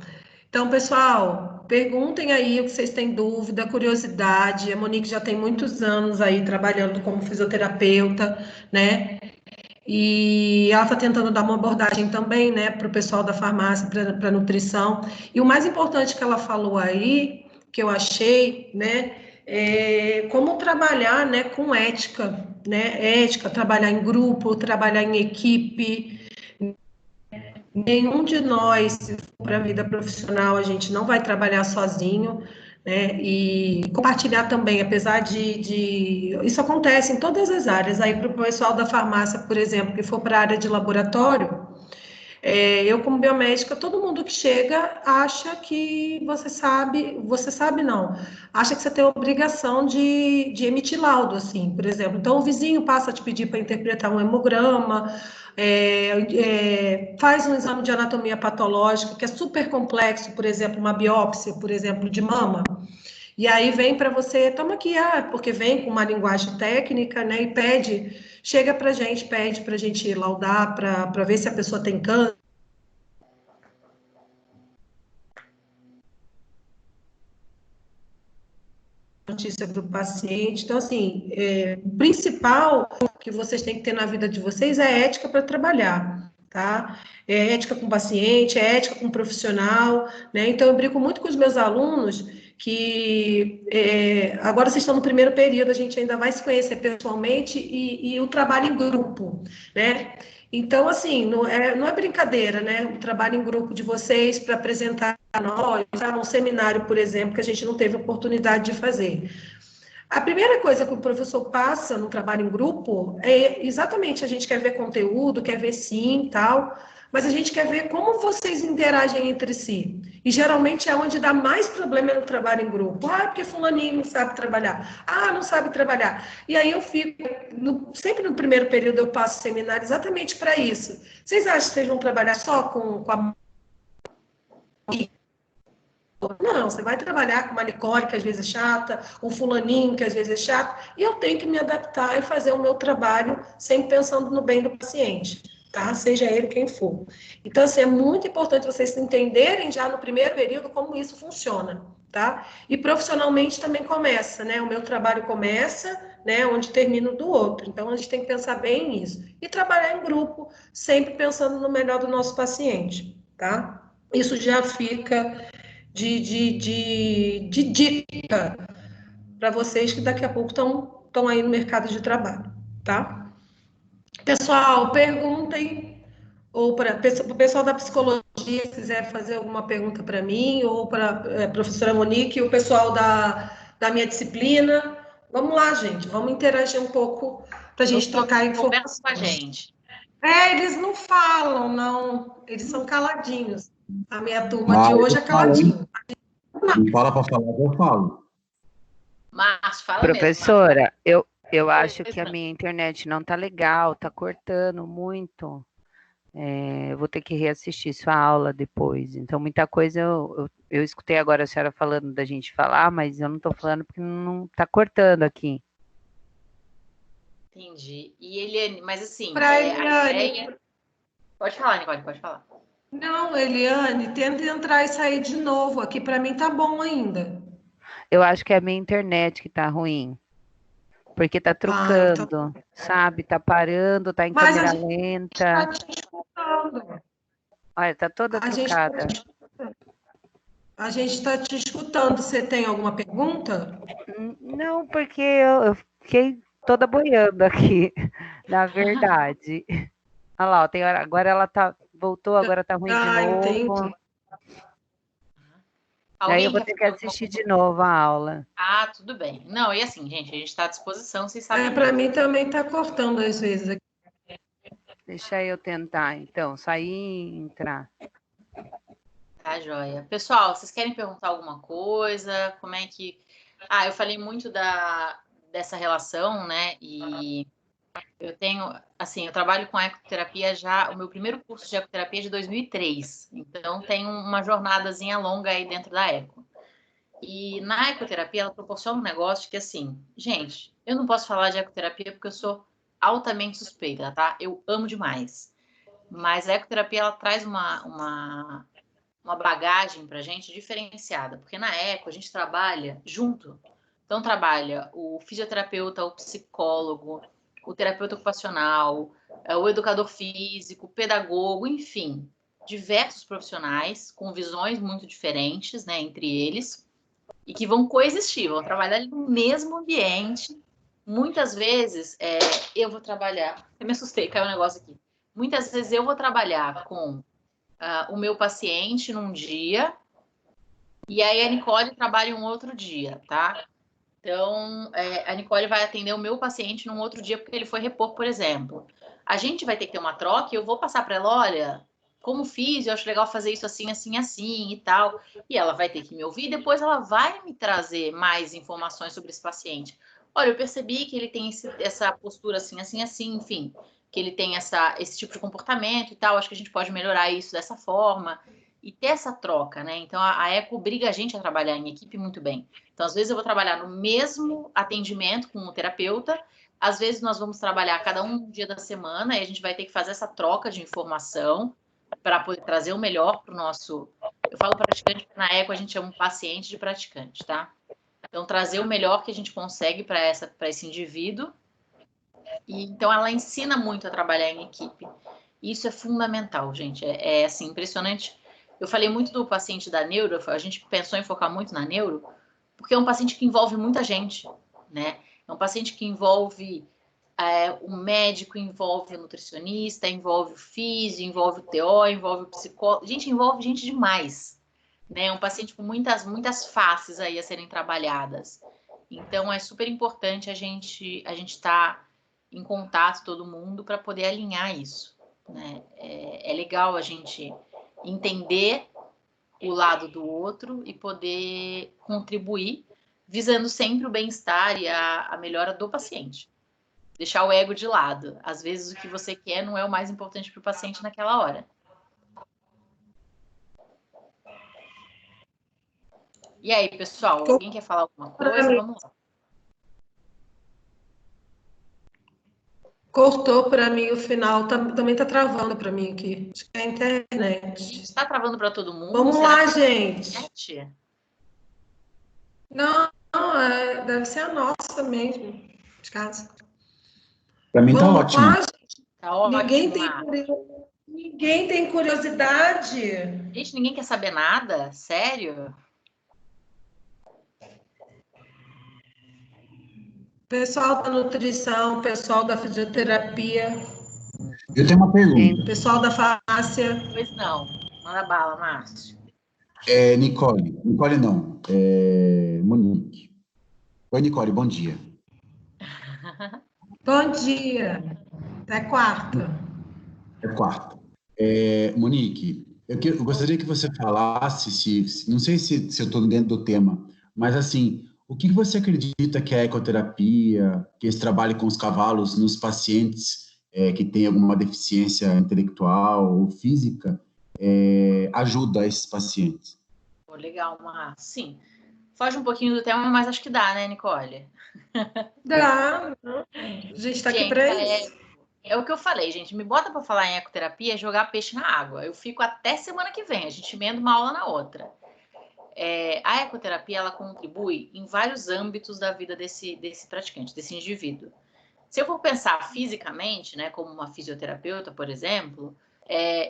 Então, pessoal, perguntem aí o que vocês têm dúvida, curiosidade. A Monique já tem muitos anos aí trabalhando como fisioterapeuta, né? E ela está tentando dar uma abordagem também, né, para o pessoal da farmácia, para nutrição. E o mais importante que ela falou aí, que eu achei, né, é como trabalhar, né, com ética, né, ética, trabalhar em grupo, trabalhar em equipe. Nenhum de nós, se for para a vida profissional, a gente não vai trabalhar sozinho, né? E compartilhar também, apesar de isso acontece em todas as áreas. Aí, para o pessoal da farmácia, por exemplo, que for para a área de laboratório, eu, como biomédica, todo mundo que chega acha que você sabe não, acha que você tem a obrigação de emitir laudo, assim, por exemplo. Então, o vizinho passa a te pedir para interpretar um hemograma, faz um exame de anatomia patológica, que é super complexo, por exemplo, uma biópsia, por exemplo, de mama. E aí vem para você, toma aqui, porque vem com uma linguagem técnica, né, e chega para a gente, pede para a gente laudar, para ver se a pessoa tem câncer. Notícia do paciente. Então, assim, o principal que vocês têm que ter na vida de vocês é ética para trabalhar, tá? É ética com o paciente, é ética com o profissional, né? Então, eu brinco muito com os meus alunos que agora vocês estão no primeiro período, a gente ainda vai se conhecer pessoalmente e o trabalho em grupo, né? Então, assim, não é brincadeira, né? O trabalho em grupo de vocês para apresentar a nós, um seminário, por exemplo, que a gente não teve oportunidade de fazer. A primeira coisa que o professor passa no trabalho em grupo é exatamente, a gente quer ver conteúdo, quer ver sim, tal, mas a gente quer ver como vocês interagem entre si. E geralmente é onde dá mais problema no trabalho em grupo. Porque fulaninho não sabe trabalhar. Não sabe trabalhar. E aí eu fico, sempre no primeiro período eu passo seminário exatamente para isso. Vocês acham que vocês vão trabalhar só com a... Não, você vai trabalhar com uma Nicole, que às vezes é chata, um fulaninho, que às vezes é chato, e eu tenho que me adaptar e fazer o meu trabalho sempre pensando no bem do paciente, tá? Seja ele quem for. Então, assim, é muito importante vocês entenderem já no primeiro período como isso funciona, tá? E profissionalmente também começa, né? O meu trabalho começa, né, onde termina o do outro. Então, a gente tem que pensar bem nisso. E trabalhar em grupo, sempre pensando no melhor do nosso paciente, tá? Isso já fica de dica para vocês que daqui a pouco estão aí no mercado de trabalho, tá? Pessoal, perguntem, ou para o pessoal da psicologia, se quiser fazer alguma pergunta para mim, ou para a professora Monique, o pessoal da minha disciplina. Vamos lá, gente, vamos interagir um pouco para a gente trocar informações. Conversa com a gente. Eles não falam, não. Eles são caladinhos. A minha turma de hoje é caladinha. Não fala para falar, eu falo. Márcio, fala Professora, mesmo. eu acho que a minha internet não tá legal, tá cortando muito. Eu vou ter que reassistir sua aula depois. Então, muita coisa eu escutei agora a senhora falando da gente falar, mas eu não tô falando porque não tá cortando aqui. Entendi. E Eliane, mas assim, Pra a Eliane. ideia... Pode falar, Nicole, pode falar. Não, Eliane, tenta entrar e sair de novo. Aqui para mim tá bom ainda. Eu acho que é a minha internet que tá ruim. Porque tá trocando, sabe? Tá parando, tá em Mas a câmera gente lenta. tá te escutando. Olha, tá toda trocada. A gente está te escutando. Você tem alguma pergunta? Não, porque eu fiquei toda boiando aqui, na verdade. Olha lá, ó, agora ela voltou, agora tá ruim de novo. Entendi. Aí eu vou ter que assistir de novo a aula. Ah, tudo bem. Não, e assim, gente, a gente está à disposição, vocês sabem. Para mim também tá cortando às vezes aqui. Deixa eu tentar, então, sair e entrar. Tá, joia. Pessoal, vocês querem perguntar alguma coisa? Como é que... eu falei muito dessa relação, né? E eu tenho, assim, eu trabalho com ecoterapia já, o meu primeiro curso de ecoterapia é de 2003. Então, tem uma jornadazinha longa aí dentro da eco. E na ecoterapia, ela proporciona um negócio que, assim, gente, eu não posso falar de ecoterapia porque eu sou altamente suspeita, tá? Eu amo demais. Mas a ecoterapia, ela traz uma bagagem pra gente diferenciada, porque na eco a gente trabalha junto. Então, trabalha o fisioterapeuta, o psicólogo, o terapeuta ocupacional, o educador físico, o pedagogo, enfim, diversos profissionais com visões muito diferentes, né, entre eles, e que vão coexistir, vão trabalhar no mesmo ambiente. Muitas vezes, eu vou trabalhar... Eu me assustei, caiu um negócio aqui. Muitas vezes eu vou trabalhar com o meu paciente num dia, e aí a Nicole trabalha um outro dia, tá? Então, a Nicole vai atender o meu paciente num outro dia, porque ele foi repor, por exemplo. A gente vai ter que ter uma troca e eu vou passar para ela, olha, como fiz, eu acho legal fazer isso assim, assim, assim e tal. E ela vai ter que me ouvir, e depois ela vai me trazer mais informações sobre esse paciente. Olha, eu percebi que ele tem essa postura assim, assim, assim, enfim, que ele tem esse tipo de comportamento e tal, acho que a gente pode melhorar isso dessa forma. E ter essa troca, né? Então, a eco obriga a gente a trabalhar em equipe muito bem. Então, às vezes eu vou trabalhar no mesmo atendimento com o terapeuta, às vezes nós vamos trabalhar cada um dia da semana e a gente vai ter que fazer essa troca de informação para poder trazer o melhor para o nosso... Eu falo praticante, porque na eco a gente chama um paciente de praticante, tá? Então, trazer o melhor que a gente consegue para esse indivíduo. E, então, ela ensina muito a trabalhar em equipe. Isso é fundamental, gente. Assim, impressionante. Eu falei muito do paciente da neuro, a gente pensou em focar muito na neuro, porque é um paciente que envolve muita gente, né? É um paciente que envolve o médico, envolve o nutricionista, envolve o físio, envolve o TO, envolve o psicólogo. Gente, envolve gente demais, né? É um paciente com muitas faces aí a serem trabalhadas. Então, é super importante a gente estar em contato todo mundo para poder alinhar isso, né? É legal a gente entender o lado do outro e poder contribuir, visando sempre o bem-estar e a melhora do paciente. Deixar o ego de lado. Às vezes o que você quer não é o mais importante para o paciente naquela hora. E aí, pessoal, alguém quer falar alguma coisa? Vamos lá. Cortou para mim o final, também está travando para mim aqui. Acho que é a internet. Está travando para todo mundo? Vamos lá, gente. Não, deve ser a nossa mesmo, de casa. Para mim está ótimo. Lá, tá ótimo. Ninguém tem Ninguém tem curiosidade? Gente, ninguém quer saber nada? Sério? Pessoal da nutrição, pessoal da fisioterapia, Eu tenho uma pergunta. pessoal da farmácia. Pois não. Manda bala, Márcio. Nicole. Nicole não. Monique. Oi, Nicole, bom dia. Bom dia. Até quarta. É quarta. Monique, eu gostaria que você falasse, não sei se eu estou dentro do tema, mas assim, o que você acredita que é a ecoterapia, que esse trabalho com os cavalos nos pacientes que têm alguma deficiência intelectual ou física ajuda esses pacientes? Pô, legal, Márcio. Sim. Foge um pouquinho do tema, mas acho que dá, né, Nicole? Dá. A gente está aqui Gente, para isso. é o que eu falei, gente. Me bota para falar em ecoterapia é jogar peixe na água. Eu fico até semana que vem. A gente emenda uma aula na outra. A ecoterapia, ela contribui em vários âmbitos da vida desse praticante, desse indivíduo. Se eu for pensar fisicamente, né, como uma fisioterapeuta, por exemplo,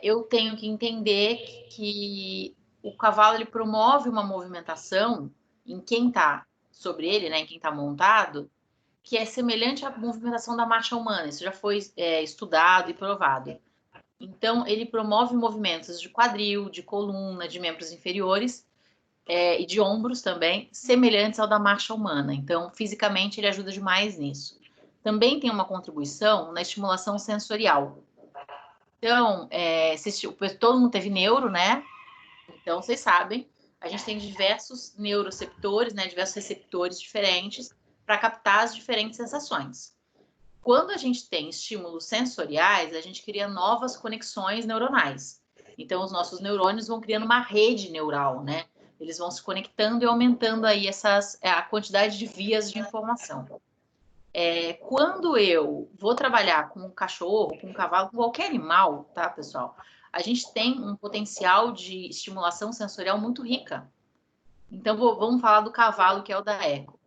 eu tenho que entender que o cavalo ele promove uma movimentação em quem está sobre ele, né, em quem está montado, que é semelhante à movimentação da marcha humana. Isso já foi estudado e provado. Então, ele promove movimentos de quadril, de coluna, de membros inferiores e de ombros também, semelhantes ao da marcha humana. Então, fisicamente, ele ajuda demais nisso. Também tem uma contribuição na estimulação sensorial. Então, todo mundo teve neuro, né? Então, vocês sabem, a gente tem diversos neuroceptores, né? Diversos receptores diferentes para captar as diferentes sensações. Quando a gente tem estímulos sensoriais, a gente cria novas conexões neuronais. Então, os nossos neurônios vão criando uma rede neural, né? Eles vão se conectando e aumentando aí a quantidade de vias de informação. Quando eu vou trabalhar com um cachorro, com um cavalo, com qualquer animal, tá, pessoal? A gente tem um potencial de estimulação sensorial muito rica. Então, vamos falar do cavalo, que é o da eco.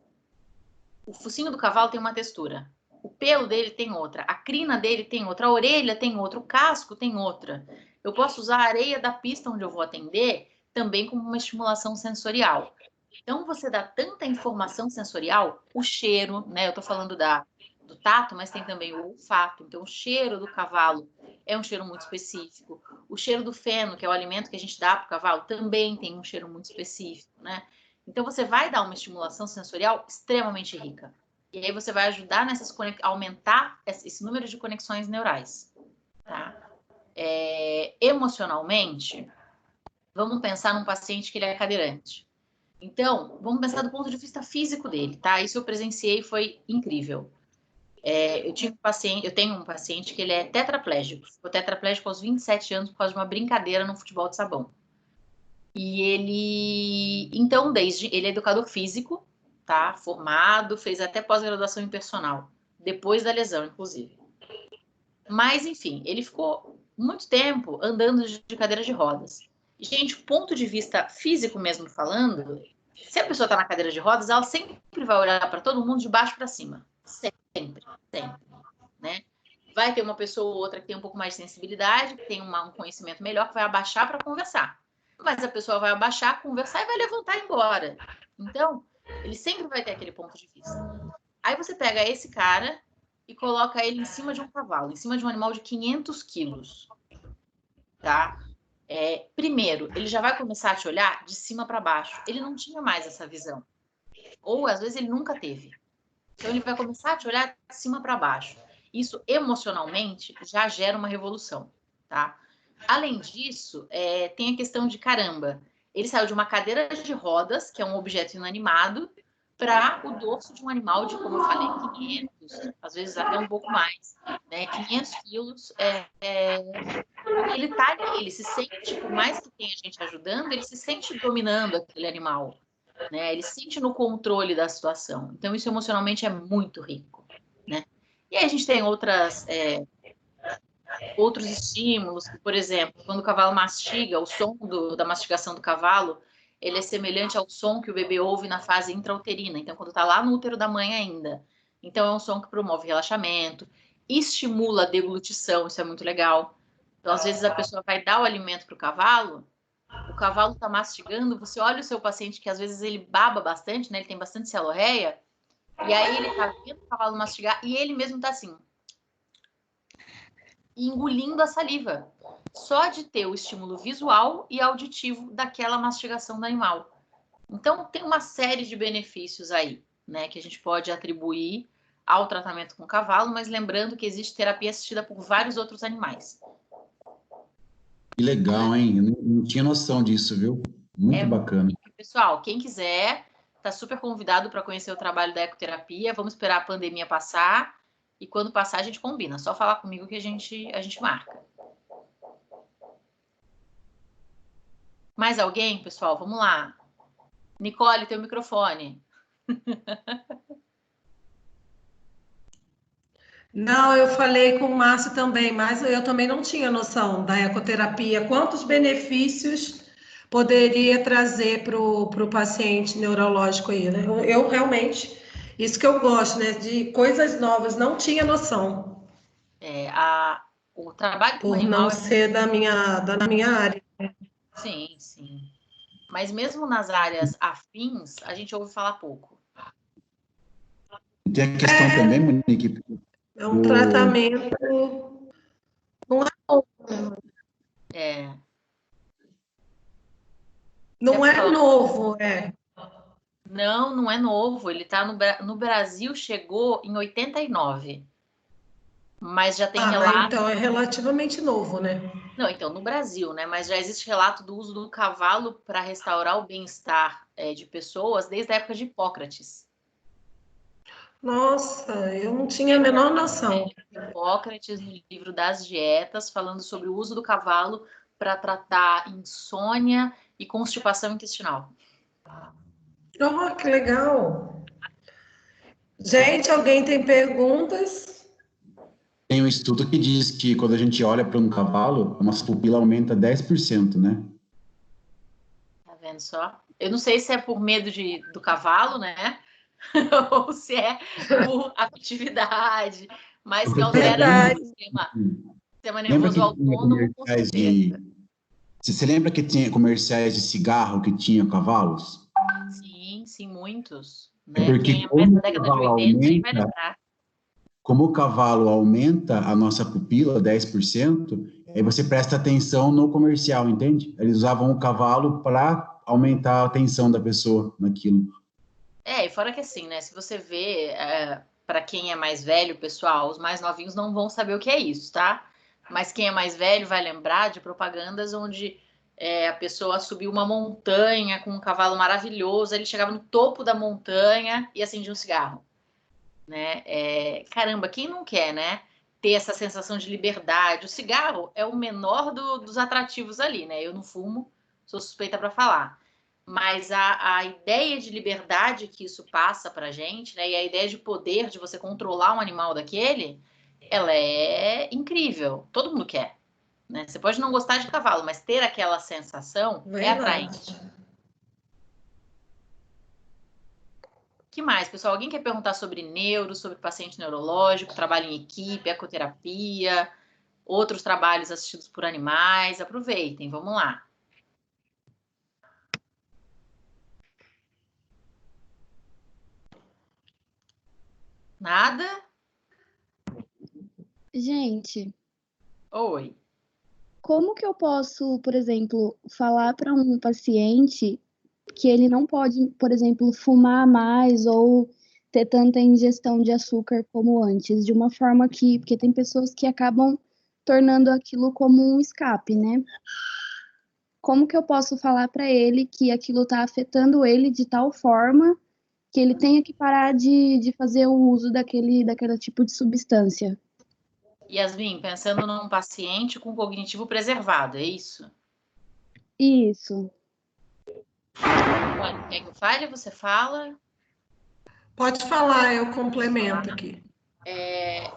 O focinho do cavalo tem uma textura. O pelo dele tem outra. A crina dele tem outra. A orelha tem outra. O casco tem outra. Eu posso usar a areia da pista onde eu vou atender também como uma estimulação sensorial. Então, você dá tanta informação sensorial, o cheiro, né? Eu estou falando do tato, mas tem também o olfato. Então, o cheiro do cavalo é um cheiro muito específico. O cheiro do feno, que é o alimento que a gente dá para o cavalo, também tem um cheiro muito específico, né? Então, você vai dar uma estimulação sensorial extremamente rica. E aí você vai ajudar a aumentar esse número de conexões neurais, tá? Emocionalmente, vamos pensar num paciente que ele é cadeirante. Então, vamos pensar do ponto de vista físico dele, tá? Isso eu presenciei e foi incrível. Eu tenho um paciente que ele é tetraplégico. Ficou tetraplégico aos 27 anos por causa de uma brincadeira no futebol de sabão. E então, ele é educador físico, tá? Formado, fez até pós-graduação em personal, depois da lesão, inclusive. Mas, enfim, ele ficou muito tempo andando de cadeira de rodas. E, gente, do ponto de vista físico mesmo falando, se a pessoa está na cadeira de rodas, ela sempre vai olhar para todo mundo de baixo para cima. Sempre, né? Vai ter uma pessoa ou outra que tem um pouco mais de sensibilidade, que tem um conhecimento melhor, que vai abaixar para conversar. Mas a pessoa vai abaixar, conversar e vai levantar e ir embora. Então, ele sempre vai ter aquele ponto de vista. Aí você pega esse cara e coloca ele em cima de um cavalo, em cima de um animal de 500 quilos, tá? Primeiro, ele já vai começar a te olhar de cima para baixo. Ele não tinha mais essa visão. Ou, às vezes, ele nunca teve. Então, ele vai começar a te olhar de cima para baixo. Isso, emocionalmente, já gera uma revolução, tá? Além disso, tem a questão de, caramba, ele saiu de uma cadeira de rodas, que é um objeto inanimado, para o dorso de um animal de, como eu falei, 500, às vezes até um pouco mais, né? 500 quilos. Ele tá ali, ele se sente, por mais que tenha gente ajudando, ele se sente dominando aquele animal, né? Ele se sente no controle da situação. Então, isso emocionalmente é muito rico, né? E aí a gente tem outros estímulos, por exemplo, quando o cavalo mastiga, o som da mastigação do cavalo, ele é semelhante ao som que o bebê ouve na fase intrauterina, então quando está lá no útero da mãe ainda. Então é um som que promove relaxamento, estimula a deglutição, isso é muito legal. Então, às vezes, a pessoa vai dar o alimento para o cavalo está mastigando, você olha o seu paciente, que às vezes ele baba bastante, né? Ele tem bastante celorreia, e aí ele tá vendo o cavalo mastigar, e ele mesmo tá assim, engolindo a saliva, só de ter o estímulo visual e auditivo daquela mastigação do animal. Então, tem uma série de benefícios aí, né, que a gente pode atribuir ao tratamento com o cavalo, mas lembrando que existe terapia assistida por vários outros animais. Que legal, hein? Eu não tinha noção disso, viu? Muito bacana. Pessoal, quem quiser, está super convidado para conhecer o trabalho da ecoterapia. Vamos esperar a pandemia passar e quando passar a gente combina. Só falar comigo que a gente marca. Mais alguém, pessoal? Vamos lá. Nicole, teu microfone. Não, eu falei com o Márcio também, mas eu também não tinha noção da ecoterapia. Quantos benefícios poderia trazer para o paciente neurológico aí, né? Eu realmente, isso que eu gosto, né? De coisas novas, não tinha noção. O trabalho com por animal não ser da minha área. Sim, sim. Mas mesmo nas áreas afins, a gente ouve falar pouco. Tem a questão também, Monique. É um tratamento. Não é novo. Não é novo, Não é novo. Ele tá no Brasil, chegou em 89. Mas já tem relato. Então é relativamente novo, né? Não, então, no Brasil, né? Mas já existe relato do uso do cavalo para restaurar o bem-estar de pessoas desde a época de Hipócrates. Nossa, eu não tinha a menor noção. Hipócrates, no livro das dietas, falando sobre o uso do cavalo para tratar insônia e constipação intestinal. Oh, que legal! Gente, alguém tem perguntas? Tem um estudo que diz que quando a gente olha para um cavalo, a nossa pupila aumenta 10%, né? Tá vendo só? Eu não sei se é por medo do cavalo, né? Ou se é por afetividade, mas que altera o sistema nervoso autônomo, com certeza. Você lembra que tinha comerciais de cigarro que tinham cavalos? Sim, muitos. Né? Porque quem é mais da década de 80 vai lembrar. Como o cavalo aumenta a nossa pupila 10%, aí você presta atenção no comercial, entende? Eles usavam o cavalo para aumentar a atenção da pessoa naquilo. E fora que assim, né? Se você vê, para quem é mais velho, pessoal, os mais novinhos não vão saber o que é isso, tá? Mas quem é mais velho vai lembrar de propagandas onde a pessoa subiu uma montanha com um cavalo maravilhoso, ele chegava no topo da montanha e acendia um cigarro. Né? Caramba, quem não quer, né? Ter essa sensação de liberdade. O cigarro é o menor dos atrativos ali, né? Eu não fumo, sou suspeita para falar. Mas a ideia de liberdade que isso passa para a gente, né? E a ideia de poder, de você controlar um animal daquele, ela é incrível. Todo mundo quer. Né? Você pode não gostar de cavalo, mas ter aquela sensação é atraente. O que mais, pessoal? Alguém quer perguntar sobre neuro, sobre paciente neurológico, trabalho em equipe, ecoterapia, outros trabalhos assistidos por animais? Aproveitem, vamos lá. Nada? Gente. Oi. Como que eu posso, por exemplo, falar para um paciente que ele não pode, por exemplo, fumar mais ou ter tanta ingestão de açúcar como antes, de uma forma porque tem pessoas que acabam tornando aquilo como um escape, né? Como que eu posso falar para ele que aquilo está afetando ele de tal forma que ele tenha que parar de fazer o uso daquele tipo de substância? Yasmin, pensando num paciente com cognitivo preservado, é isso? Isso. Quer que eu fale? Você fala? Pode falar, eu complemento aqui.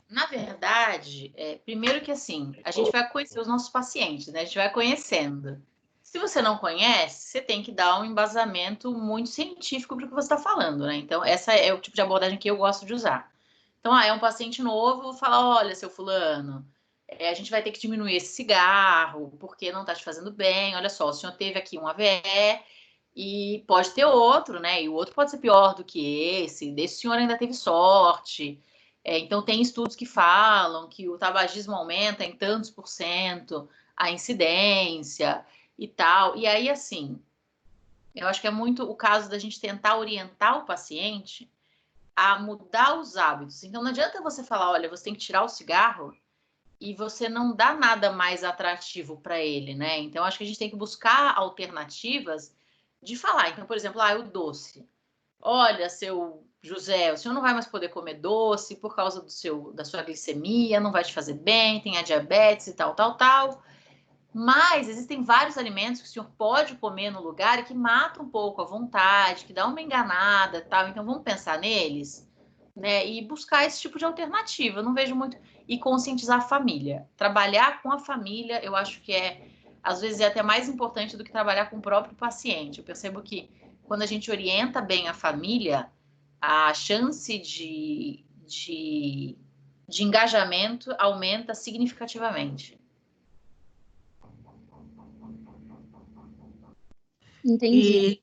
Na verdade, primeiro que assim, a gente vai conhecer os nossos pacientes, né? A gente vai conhecendo. Se você não conhece, você tem que dar um embasamento muito científico para o que você está falando, né? Então, essa é o tipo de abordagem que eu gosto de usar. Então, é um paciente novo, vou falar, olha, seu fulano, a gente vai ter que diminuir esse cigarro, porque não está te fazendo bem. Olha só, o senhor teve aqui um AVE e pode ter outro, né? E o outro pode ser pior do que esse. Desse senhor ainda teve sorte. Então, tem estudos que falam que o tabagismo aumenta em tantos % a incidência e tal. E aí, assim, eu acho que é muito o caso da gente tentar orientar o paciente a mudar os hábitos. Então, não adianta você falar, olha, você tem que tirar o cigarro e você não dá nada mais atrativo para ele, né? Então, acho que a gente tem que buscar alternativas de falar. Então, por exemplo, o doce. Olha, seu José, o senhor não vai mais poder comer doce por causa da sua glicemia, não vai te fazer bem, tem a diabetes e tal, tal, tal. Mas existem vários alimentos que o senhor pode comer no lugar e que matam um pouco a vontade, que dá uma enganada, tal. Então, vamos pensar neles, né? E buscar esse tipo de alternativa. Eu não vejo muito. E conscientizar a família. Trabalhar com a família, eu acho que às vezes é até mais importante do que trabalhar com o próprio paciente. Eu percebo que quando a gente orienta bem a família, a chance de engajamento aumenta significativamente. Entendi.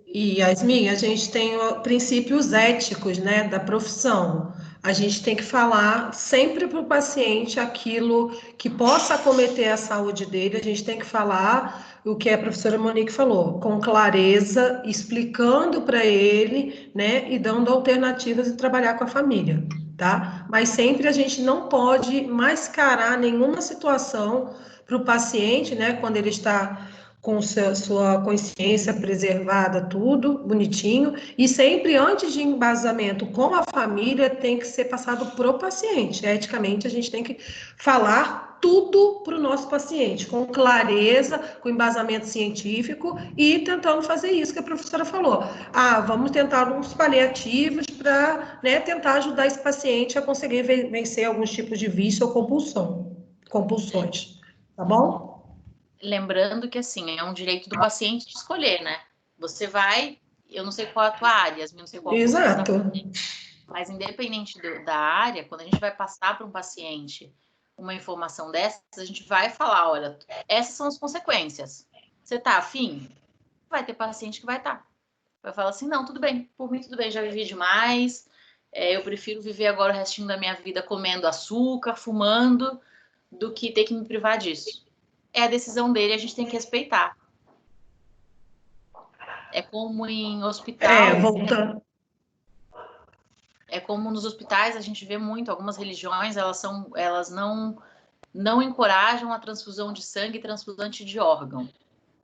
E Yasmin, a gente tem princípios éticos, né, da profissão. A gente tem que falar sempre para o paciente aquilo que possa acometer a saúde dele. A gente tem que falar o que a professora Monique falou, com clareza, explicando para ele, né, e dando alternativas e trabalhar com a família, tá? Mas sempre a gente não pode mascarar nenhuma situação para o paciente, né, quando ele está com sua consciência preservada, tudo bonitinho, e sempre antes de embasamento com a família tem que ser passado para o paciente. Eticamente, a gente tem que falar tudo para o nosso paciente, com clareza, com embasamento científico e tentando fazer isso que a professora falou. Vamos tentar uns paliativos para, né, tentar ajudar esse paciente a conseguir vencer alguns tipos de vício ou compulsões. Tá bom? Lembrando que, assim, é um direito do paciente de escolher, né? Você vai, eu não sei qual a tua área, Yasmin, não sei qual curso você está fazendo, mas independente da área, quando a gente vai passar para um paciente uma informação dessas, a gente vai falar, olha, essas são as consequências. Você tá afim? Vai ter paciente que vai estar. Vai falar assim, não, tudo bem, por mim tudo bem, já vivi demais, eu prefiro viver agora o restinho da minha vida comendo açúcar, fumando, do que ter que me privar disso. É a decisão dele, a gente tem que respeitar. É como em hospital. Voltando. É como nos hospitais a gente vê muito, algumas religiões, elas não encorajam a transfusão de sangue e transplante de órgão.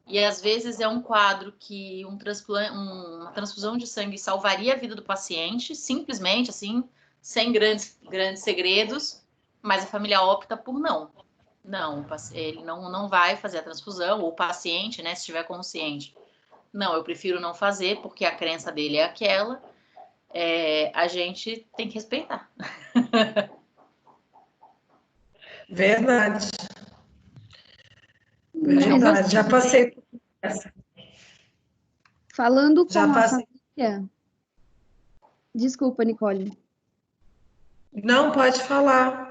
E às vezes é um quadro que uma transfusão de sangue salvaria a vida do paciente, simplesmente assim, sem grandes segredos, mas a família opta por não. Não, ele não vai fazer a transfusão, ou o paciente, né, se estiver consciente. Não, eu prefiro não fazer, porque a crença dele é aquela. A gente tem que respeitar. Verdade. Mas assim, Já passei por essa. Falando com a família... Desculpa, Nicole. Não, pode falar.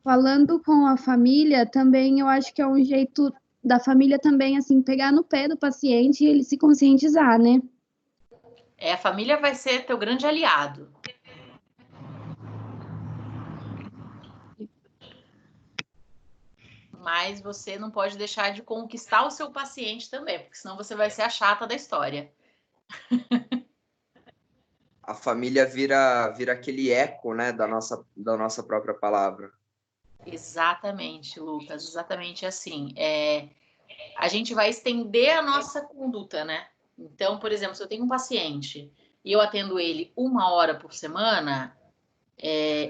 Falando com a família, também eu acho que é um jeito da família também, assim, pegar no pé do paciente e ele se conscientizar, né? A família vai ser teu grande aliado. Mas você não pode deixar de conquistar o seu paciente também, porque senão você vai ser a chata da história. A família vira aquele eco, né, da nossa própria palavra. Exatamente, Lucas, exatamente assim. A gente vai estender a nossa conduta, né? Então, por exemplo, se eu tenho um paciente e eu atendo ele 1 hora por semana,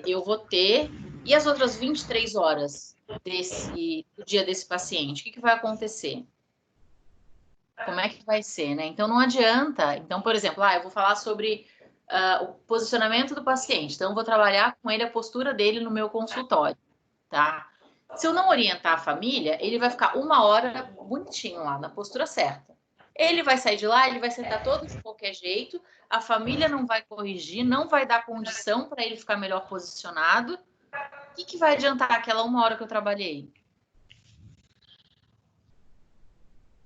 eu vou ter... E as outras 23 horas do dia desse paciente, o que vai acontecer? Como é que vai ser, né? Então, não adianta... Então, por exemplo, eu vou falar sobre o posicionamento do paciente. Então, eu vou trabalhar com ele a postura dele no meu consultório, tá? Se eu não orientar a família, ele vai ficar 1 hora bonitinho lá, na postura certa. Ele vai sair de lá, ele vai sentar todo de qualquer jeito, a família não vai corrigir, não vai dar condição para ele ficar melhor posicionado, que vai adiantar aquela 1 hora que eu trabalhei?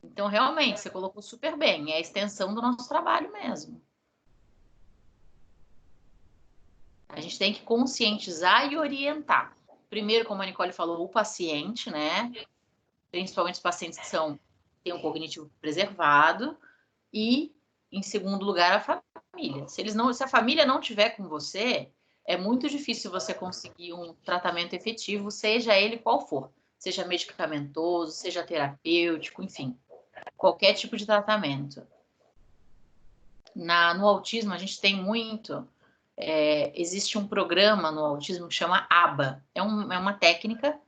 Então, realmente, você colocou super bem. É a extensão do nosso trabalho mesmo. A gente tem que conscientizar e orientar. Primeiro, como a Nicole falou, o paciente, né? Principalmente os pacientes que têm um cognitivo preservado. E, em segundo lugar, a família. Se a família não tiver com você, é muito difícil você conseguir um tratamento efetivo, seja ele qual for. Seja medicamentoso, seja terapêutico, enfim. Qualquer tipo de tratamento. No autismo, a gente tem muito... existe um programa no autismo que chama ABA. É uma técnica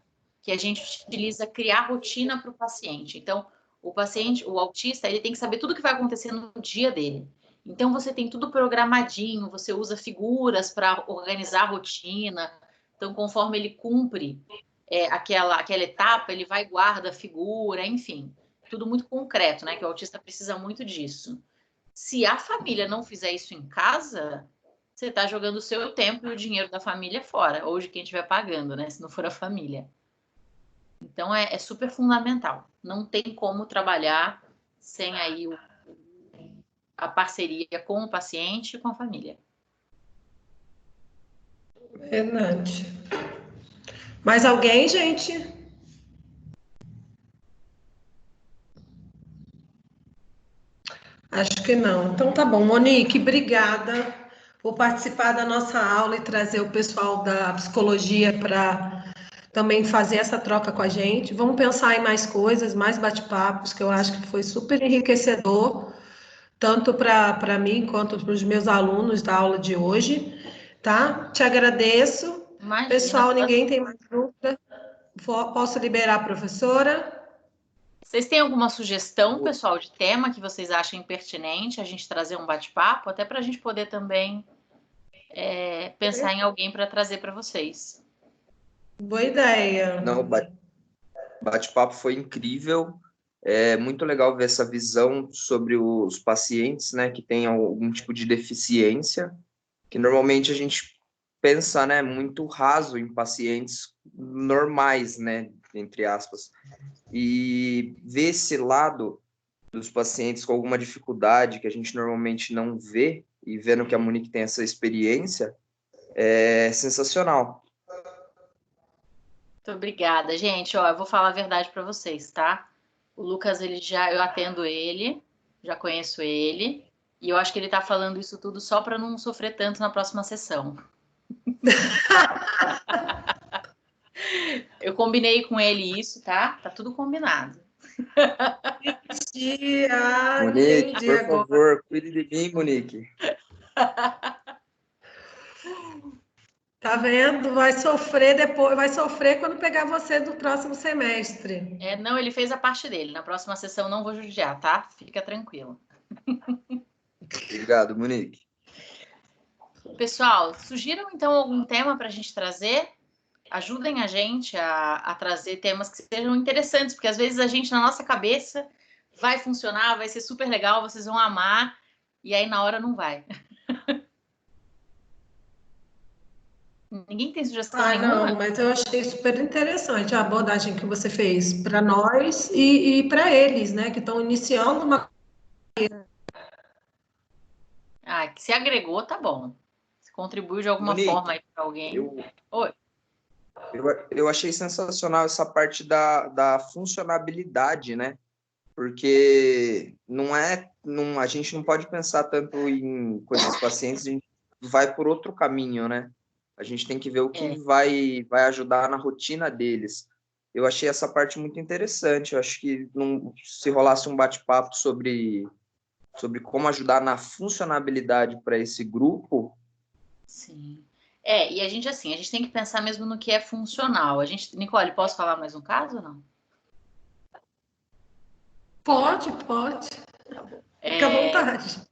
que a gente utiliza criar rotina para o paciente. Então, o autista, ele tem que saber tudo o que vai acontecer no dia dele. Então, você tem tudo programadinho, você usa figuras para organizar a rotina. Então, conforme ele cumpre aquela etapa, ele vai e guarda a figura, enfim. Tudo muito concreto, né? Que o autista precisa muito disso. Se a família não fizer isso em casa, você está jogando o seu tempo e o dinheiro da família fora, ou de quem estiver pagando, né? Se não for a família. Então, é super fundamental. Não tem como trabalhar sem aí a parceria com o paciente e com a família. Verdade. Mais alguém, gente? Acho que não. Então tá bom. Monique, obrigada por participar da nossa aula e trazer o pessoal da psicologia para também fazer essa troca com a gente. Vamos pensar em mais coisas, mais bate-papos, que eu acho que foi super enriquecedor, tanto para mim quanto para os meus alunos da aula de hoje, tá? Te agradeço. Imagina. Pessoal, ninguém tem mais dúvida? Posso liberar a professora? Vocês têm alguma sugestão, pessoal, de tema que vocês achem pertinente a gente trazer um bate-papo, até para a gente poder também pensar em alguém para trazer para vocês? Boa ideia. Não, o bate-papo foi incrível. É muito legal ver essa visão sobre os pacientes, né, que têm algum tipo de deficiência, que normalmente a gente pensa, né, muito raso em pacientes normais, né, entre aspas. E ver esse lado dos pacientes com alguma dificuldade que a gente normalmente não vê, e vendo que a Monique tem essa experiência, é sensacional. Muito obrigada, gente. Ó, eu vou falar a verdade para vocês, tá? O Lucas, eu atendo ele, já conheço ele, e eu acho que ele tá falando isso tudo só para não sofrer tanto na próxima sessão. Eu combinei com ele isso, tá? Tá tudo combinado. Monique, por favor, cuide de mim, Monique. Tá vendo? Vai sofrer depois, vai sofrer quando pegar você do próximo semestre. Não, ele fez a parte dele. Na próxima sessão não vou judiar, tá? Fica tranquilo. Obrigado, Monique. Pessoal, sugiram então algum tema para a gente trazer? Ajudem a gente a trazer temas que sejam interessantes, porque às vezes a gente, na nossa cabeça, vai funcionar, vai ser super legal, vocês vão amar, e aí na hora não vai. Ninguém tem sugestão nenhuma? Não, mas eu achei super interessante a abordagem que você fez para nós e para eles, né, que estão iniciando uma... Que se agregou, tá bom. Se contribuiu de alguma Monique, forma aí para alguém. Oi. Eu achei sensacional essa parte da funcionabilidade, né? Porque a gente não pode pensar tanto com esses pacientes, a gente vai por outro caminho, né? A gente tem que ver o que vai ajudar na rotina deles. Eu achei essa parte muito interessante. Eu acho que se rolasse um bate-papo sobre como ajudar na funcionabilidade para esse grupo. Sim. E a gente tem que pensar mesmo no que é funcional. Nicole, posso falar mais um caso ou não? Pode. Fica à vontade.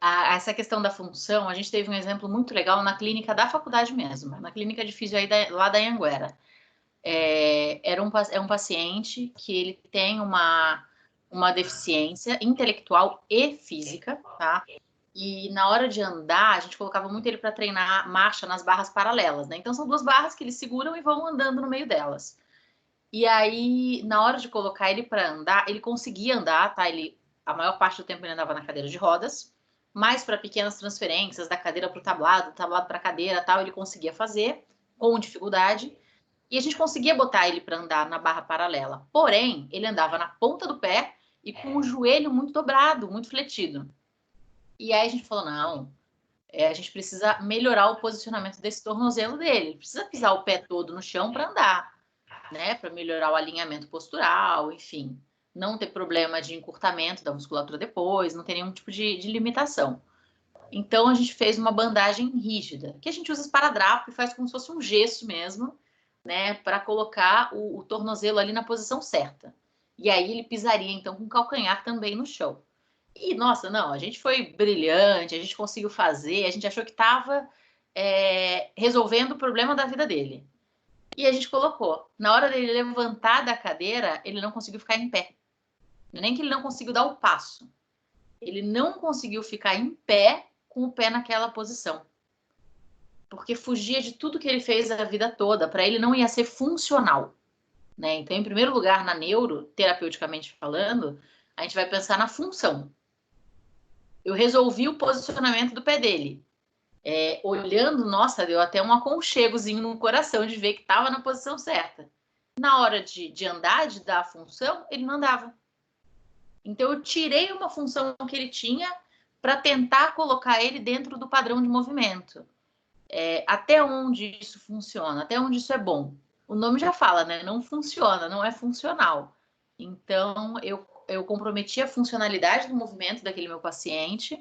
Essa questão da função, a gente teve um exemplo muito legal na clínica da faculdade mesmo, na clínica de fisio aí lá da Anhanguera. É um paciente que ele tem uma deficiência intelectual e física, tá? E na hora de andar, a gente colocava muito ele para treinar marcha nas barras paralelas, né? Então são 2 barras que eles seguram e vão andando no meio delas. E aí, na hora de colocar ele para andar, ele conseguia andar, tá? A maior parte do tempo ele andava na cadeira de rodas, mas para pequenas transferências da cadeira para o tablado, do tablado para a cadeira, tal, ele conseguia fazer com dificuldade. E a gente conseguia botar ele para andar na barra paralela. Porém, ele andava na ponta do pé e com o joelho muito dobrado, muito fletido. E aí a gente falou, não, a gente precisa melhorar o posicionamento desse tornozelo dele. Ele precisa pisar o pé todo no chão para andar, né? Para melhorar o alinhamento postural, enfim. Não ter problema de encurtamento da musculatura depois, não ter nenhum tipo de limitação. Então, a gente fez uma bandagem rígida, que a gente usa esparadrapo e faz como se fosse um gesso mesmo, né? Para colocar o tornozelo ali na posição certa. E aí ele pisaria, então, com o calcanhar também no chão. E, nossa, não, a gente foi brilhante, a gente conseguiu fazer, a gente achou que estava resolvendo o problema da vida dele. E a gente colocou. Na hora dele levantar da cadeira, ele não conseguiu ficar em pé. Nem que ele não conseguiu dar o passo. Ele não conseguiu ficar em pé com o pé naquela posição. Porque fugia de tudo que ele fez a vida toda. Para ele não ia ser funcional, né? Então, em primeiro lugar, na neuro, terapeuticamente falando, a gente vai pensar na função. Eu resolvi o posicionamento do pé dele. Olhando, nossa, deu até um aconchegozinho no coração de ver que estava na posição certa. Na hora de andar, de dar a função, ele não andava. Então, eu tirei uma função que ele tinha para tentar colocar ele dentro do padrão de movimento. Até onde isso funciona, até onde isso é bom. O nome já fala, né? Não funciona, não é funcional. Então, eu comprometi a funcionalidade do movimento daquele meu paciente.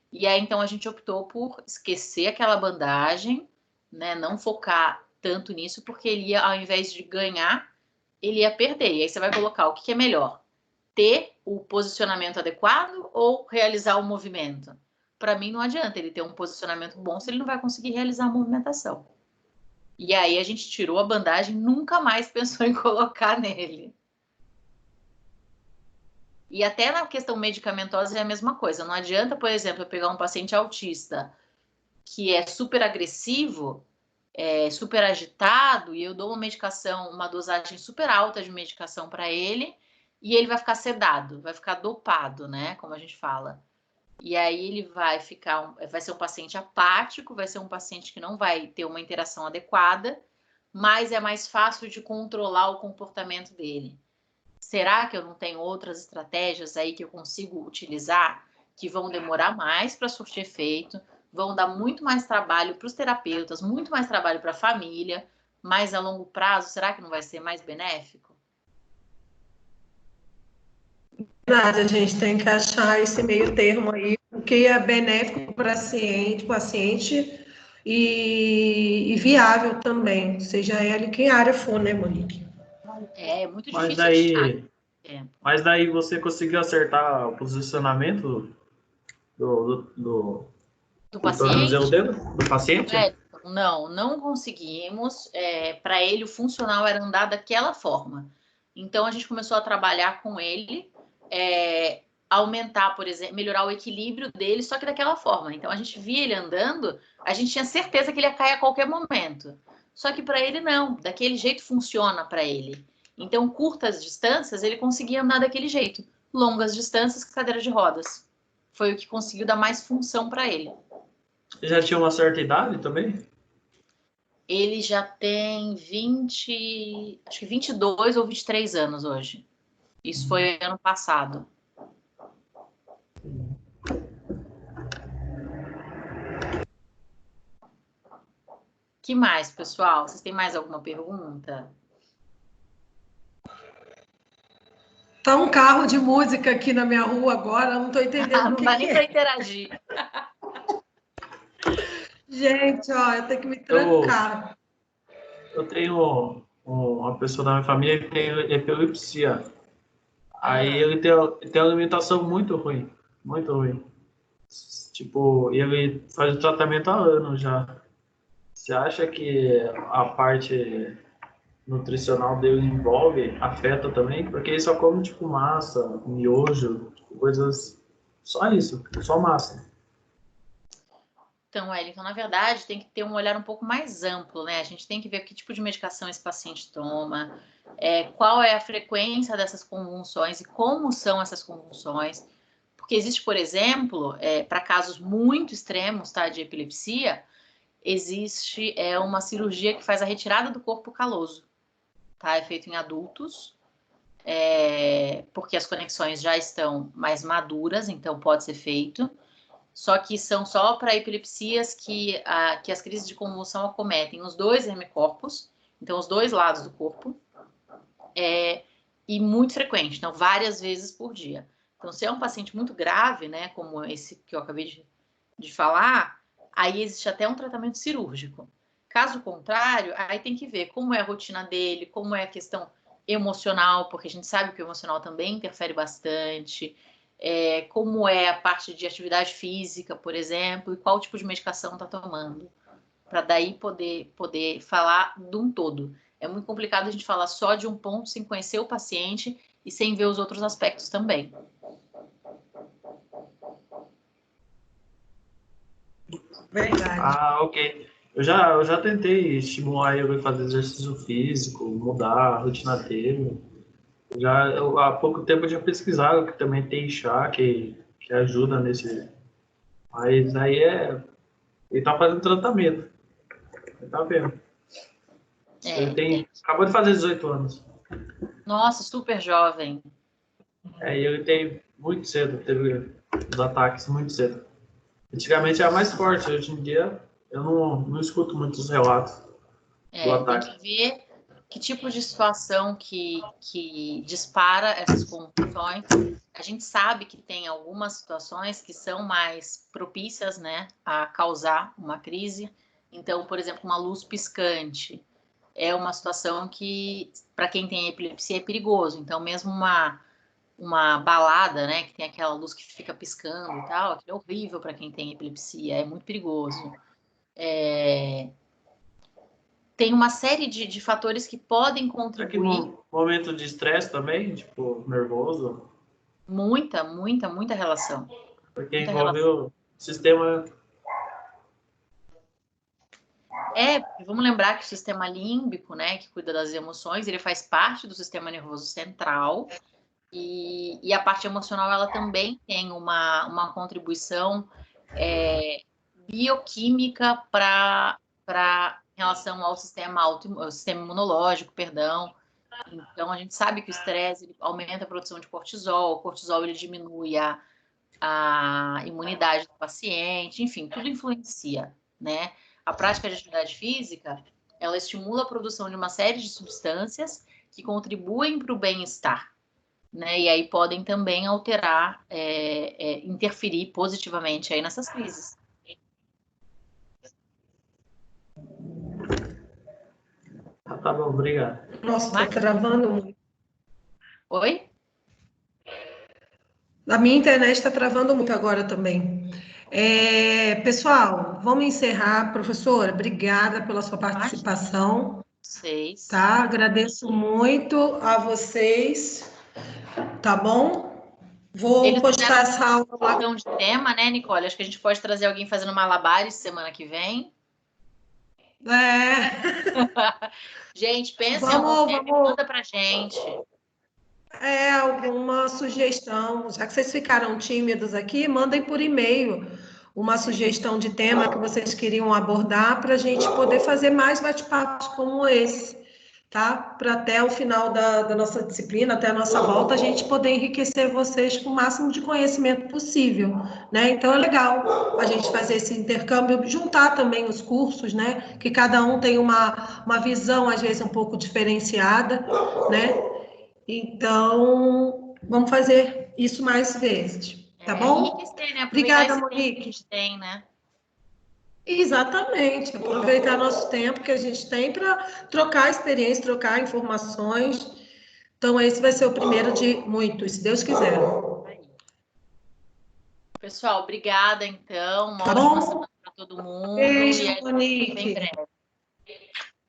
E aí, então, a gente optou por esquecer aquela bandagem, né? Não focar tanto nisso, porque ele ia, ao invés de ganhar, ele ia perder. E aí você vai colocar o que é melhor? Ter o posicionamento adequado ou realizar o movimento? Para mim, não adianta ele ter um posicionamento bom se ele não vai conseguir realizar a movimentação. E aí, a gente tirou a bandagem, nunca mais pensou em colocar nele. E até na questão medicamentosa é a mesma coisa. Não adianta, por exemplo, eu pegar um paciente autista que é super agressivo, super agitado, e eu dou uma medicação, uma dosagem super alta de medicação para ele, e ele vai ficar sedado, vai ficar dopado, né? Como a gente fala. E aí ele vai ser um paciente apático, vai ser um paciente que não vai ter uma interação adequada, mas é mais fácil de controlar o comportamento dele. Será que eu não tenho outras estratégias aí que eu consigo utilizar que vão demorar mais para surtir efeito, vão dar muito mais trabalho para os terapeutas, muito mais trabalho para a família, mas a longo prazo, será que não vai ser mais benéfico? Verdade, a gente tem que achar esse meio termo aí, o que é benéfico para o paciente e viável também, seja ele que área for, né, Monique? É muito difícil. Mas daí você conseguiu acertar o posicionamento do tornozelo dele, do paciente? Não conseguimos. Para ele, o funcional era andar daquela forma. Então, a gente começou a trabalhar com ele, aumentar, por exemplo, melhorar o equilíbrio dele, só que daquela forma. Então, a gente via ele andando, a gente tinha certeza que ele ia cair a qualquer momento. Só que para ele, não. Daquele jeito funciona para ele. Então, curtas distâncias, ele conseguia andar daquele jeito. Longas distâncias, cadeira de rodas. Foi o que conseguiu dar mais função para ele. Já tinha uma certa idade também? Ele já tem 22 ou 23 anos hoje. Isso foi ano passado. Que mais, pessoal? Vocês têm mais alguma pergunta? Tá um carro de música aqui na minha rua agora, não estou entendendo não dá nem para interagir. Gente, ó, eu tenho que me trancar. Eu tenho uma pessoa da minha família que tem epilepsia. Aí ele tem uma alimentação muito ruim. Muito ruim. Tipo, ele faz o tratamento há anos já. Você acha que a parte nutricional dele afeta também? Porque ele só come, tipo, massa, miojo, coisas... Só isso, só massa. Então, Wellington, na verdade, tem que ter um olhar um pouco mais amplo, né? A gente tem que ver que tipo de medicação esse paciente toma, qual é a frequência dessas convulsões e como são essas convulsões. Porque existe, por exemplo, para casos muito extremos, tá, de epilepsia, existe uma cirurgia que faz a retirada do corpo caloso, tá? É feito em adultos, porque as conexões já estão mais maduras, então pode ser feito. Só que são só para epilepsias que as crises de convulsão acometem os dois hemicorpos, então os dois lados do corpo, e muito frequente, então várias vezes por dia. Então, se é um paciente muito grave, né, como esse que eu acabei de falar, aí existe até um tratamento cirúrgico. Caso contrário, aí tem que ver como é a rotina dele, como é a questão emocional, porque a gente sabe que o emocional também interfere bastante, como é a parte de atividade física, por exemplo, e qual tipo de medicação está tomando, para daí poder falar de um todo. É muito complicado a gente falar só de um ponto sem conhecer o paciente e sem ver os outros aspectos também. Verdade. Ok. Eu já tentei estimular ele a fazer exercício físico, mudar a rotina dele. Há pouco tempo eu tinha pesquisado que também tem chá que ajuda nesse. Mas aí ele tá fazendo tratamento. Ele tá vendo. Ele acabou de fazer 18 anos. Nossa, super jovem. E ele tem muito cedo, teve os ataques muito cedo. Antigamente era mais forte, hoje em dia eu não escuto muitos relatos do ataque. Tem que ver que tipo de situação que dispara essas convulsões. A gente sabe que tem algumas situações que são mais propícias, né, a causar uma crise. Então, por exemplo, uma luz piscante é uma situação que, para quem tem epilepsia, é perigoso. Então, mesmo uma balada, né, que tem aquela luz que fica piscando e tal, é horrível para quem tem epilepsia, é muito perigoso. Tem uma série de fatores que podem contribuir. No momento de estresse também, tipo, nervoso? Muita relação. Porque envolve o sistema... Vamos lembrar que o sistema límbico, né, que cuida das emoções, ele faz parte do sistema nervoso central, e a parte emocional, ela também tem uma contribuição bioquímica para em relação ao sistema imunológico, perdão. Então, a gente sabe que o estresse aumenta a produção de cortisol, o cortisol ele diminui a imunidade do paciente, enfim, tudo influencia, né? A prática de atividade física, ela estimula a produção de uma série de substâncias que contribuem para o bem-estar, né? E aí podem também alterar, interferir positivamente aí nessas crises. Tá bom, obrigado. Nossa, tá travando muito. Oi? A minha internet está travando muito agora também. Pessoal, vamos encerrar. Professora, obrigada pela sua participação. Vocês. Tá? Agradeço muito a vocês. Tá bom? Vou postar essa aula lá. De tema, né, Nicole? Acho que a gente pode trazer alguém fazendo malabares semana que vem. Gente, pensa em algum tema e manda pra gente. Alguma sugestão. Já que vocês ficaram tímidos aqui, mandem por e-mail uma sugestão de tema que vocês queriam abordar para a gente poder fazer mais bate-papos como esse, tá? Para até o final da nossa disciplina, até a nossa volta, a gente poder enriquecer vocês com o máximo de conhecimento possível, né? Então, é legal a gente fazer esse intercâmbio, juntar também os cursos, né? Que cada um tem uma visão, às vezes, um pouco diferenciada, né? Então, vamos fazer isso mais vezes, tá bom? Né? Obrigada, Monique. Que a gente tem, né? Exatamente, aproveitar nosso tempo que a gente tem para trocar experiência, trocar informações. Então, esse vai ser o primeiro de muitos, se Deus quiser. Pessoal, obrigada, então. Uma tá ótima bom? semana para todo mundo. Beijo, e Monique. bem breve.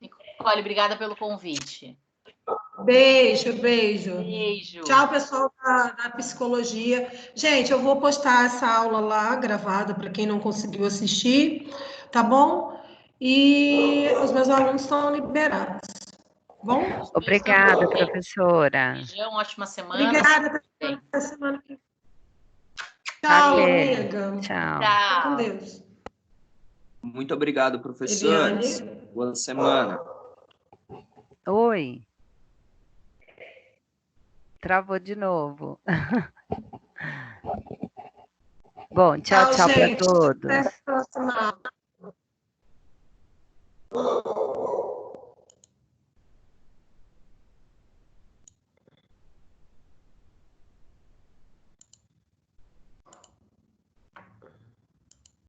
Nicole, obrigada pelo convite. Beijo, beijo. Beijo. Tchau, pessoal da psicologia. Gente, eu vou postar essa aula lá, gravada, para quem não conseguiu assistir, tá bom? E os meus alunos estão liberados. Bom? Obrigada, professora. Beijão, ótima semana. Obrigada. Até semana que vem. Tchau, Ok. amiga. Tchau. Fica com Deus. Muito obrigado, professores. Eliane. Boa semana. Oi. Travou de novo. Bom, tchau para gente. todos. Até a próxima.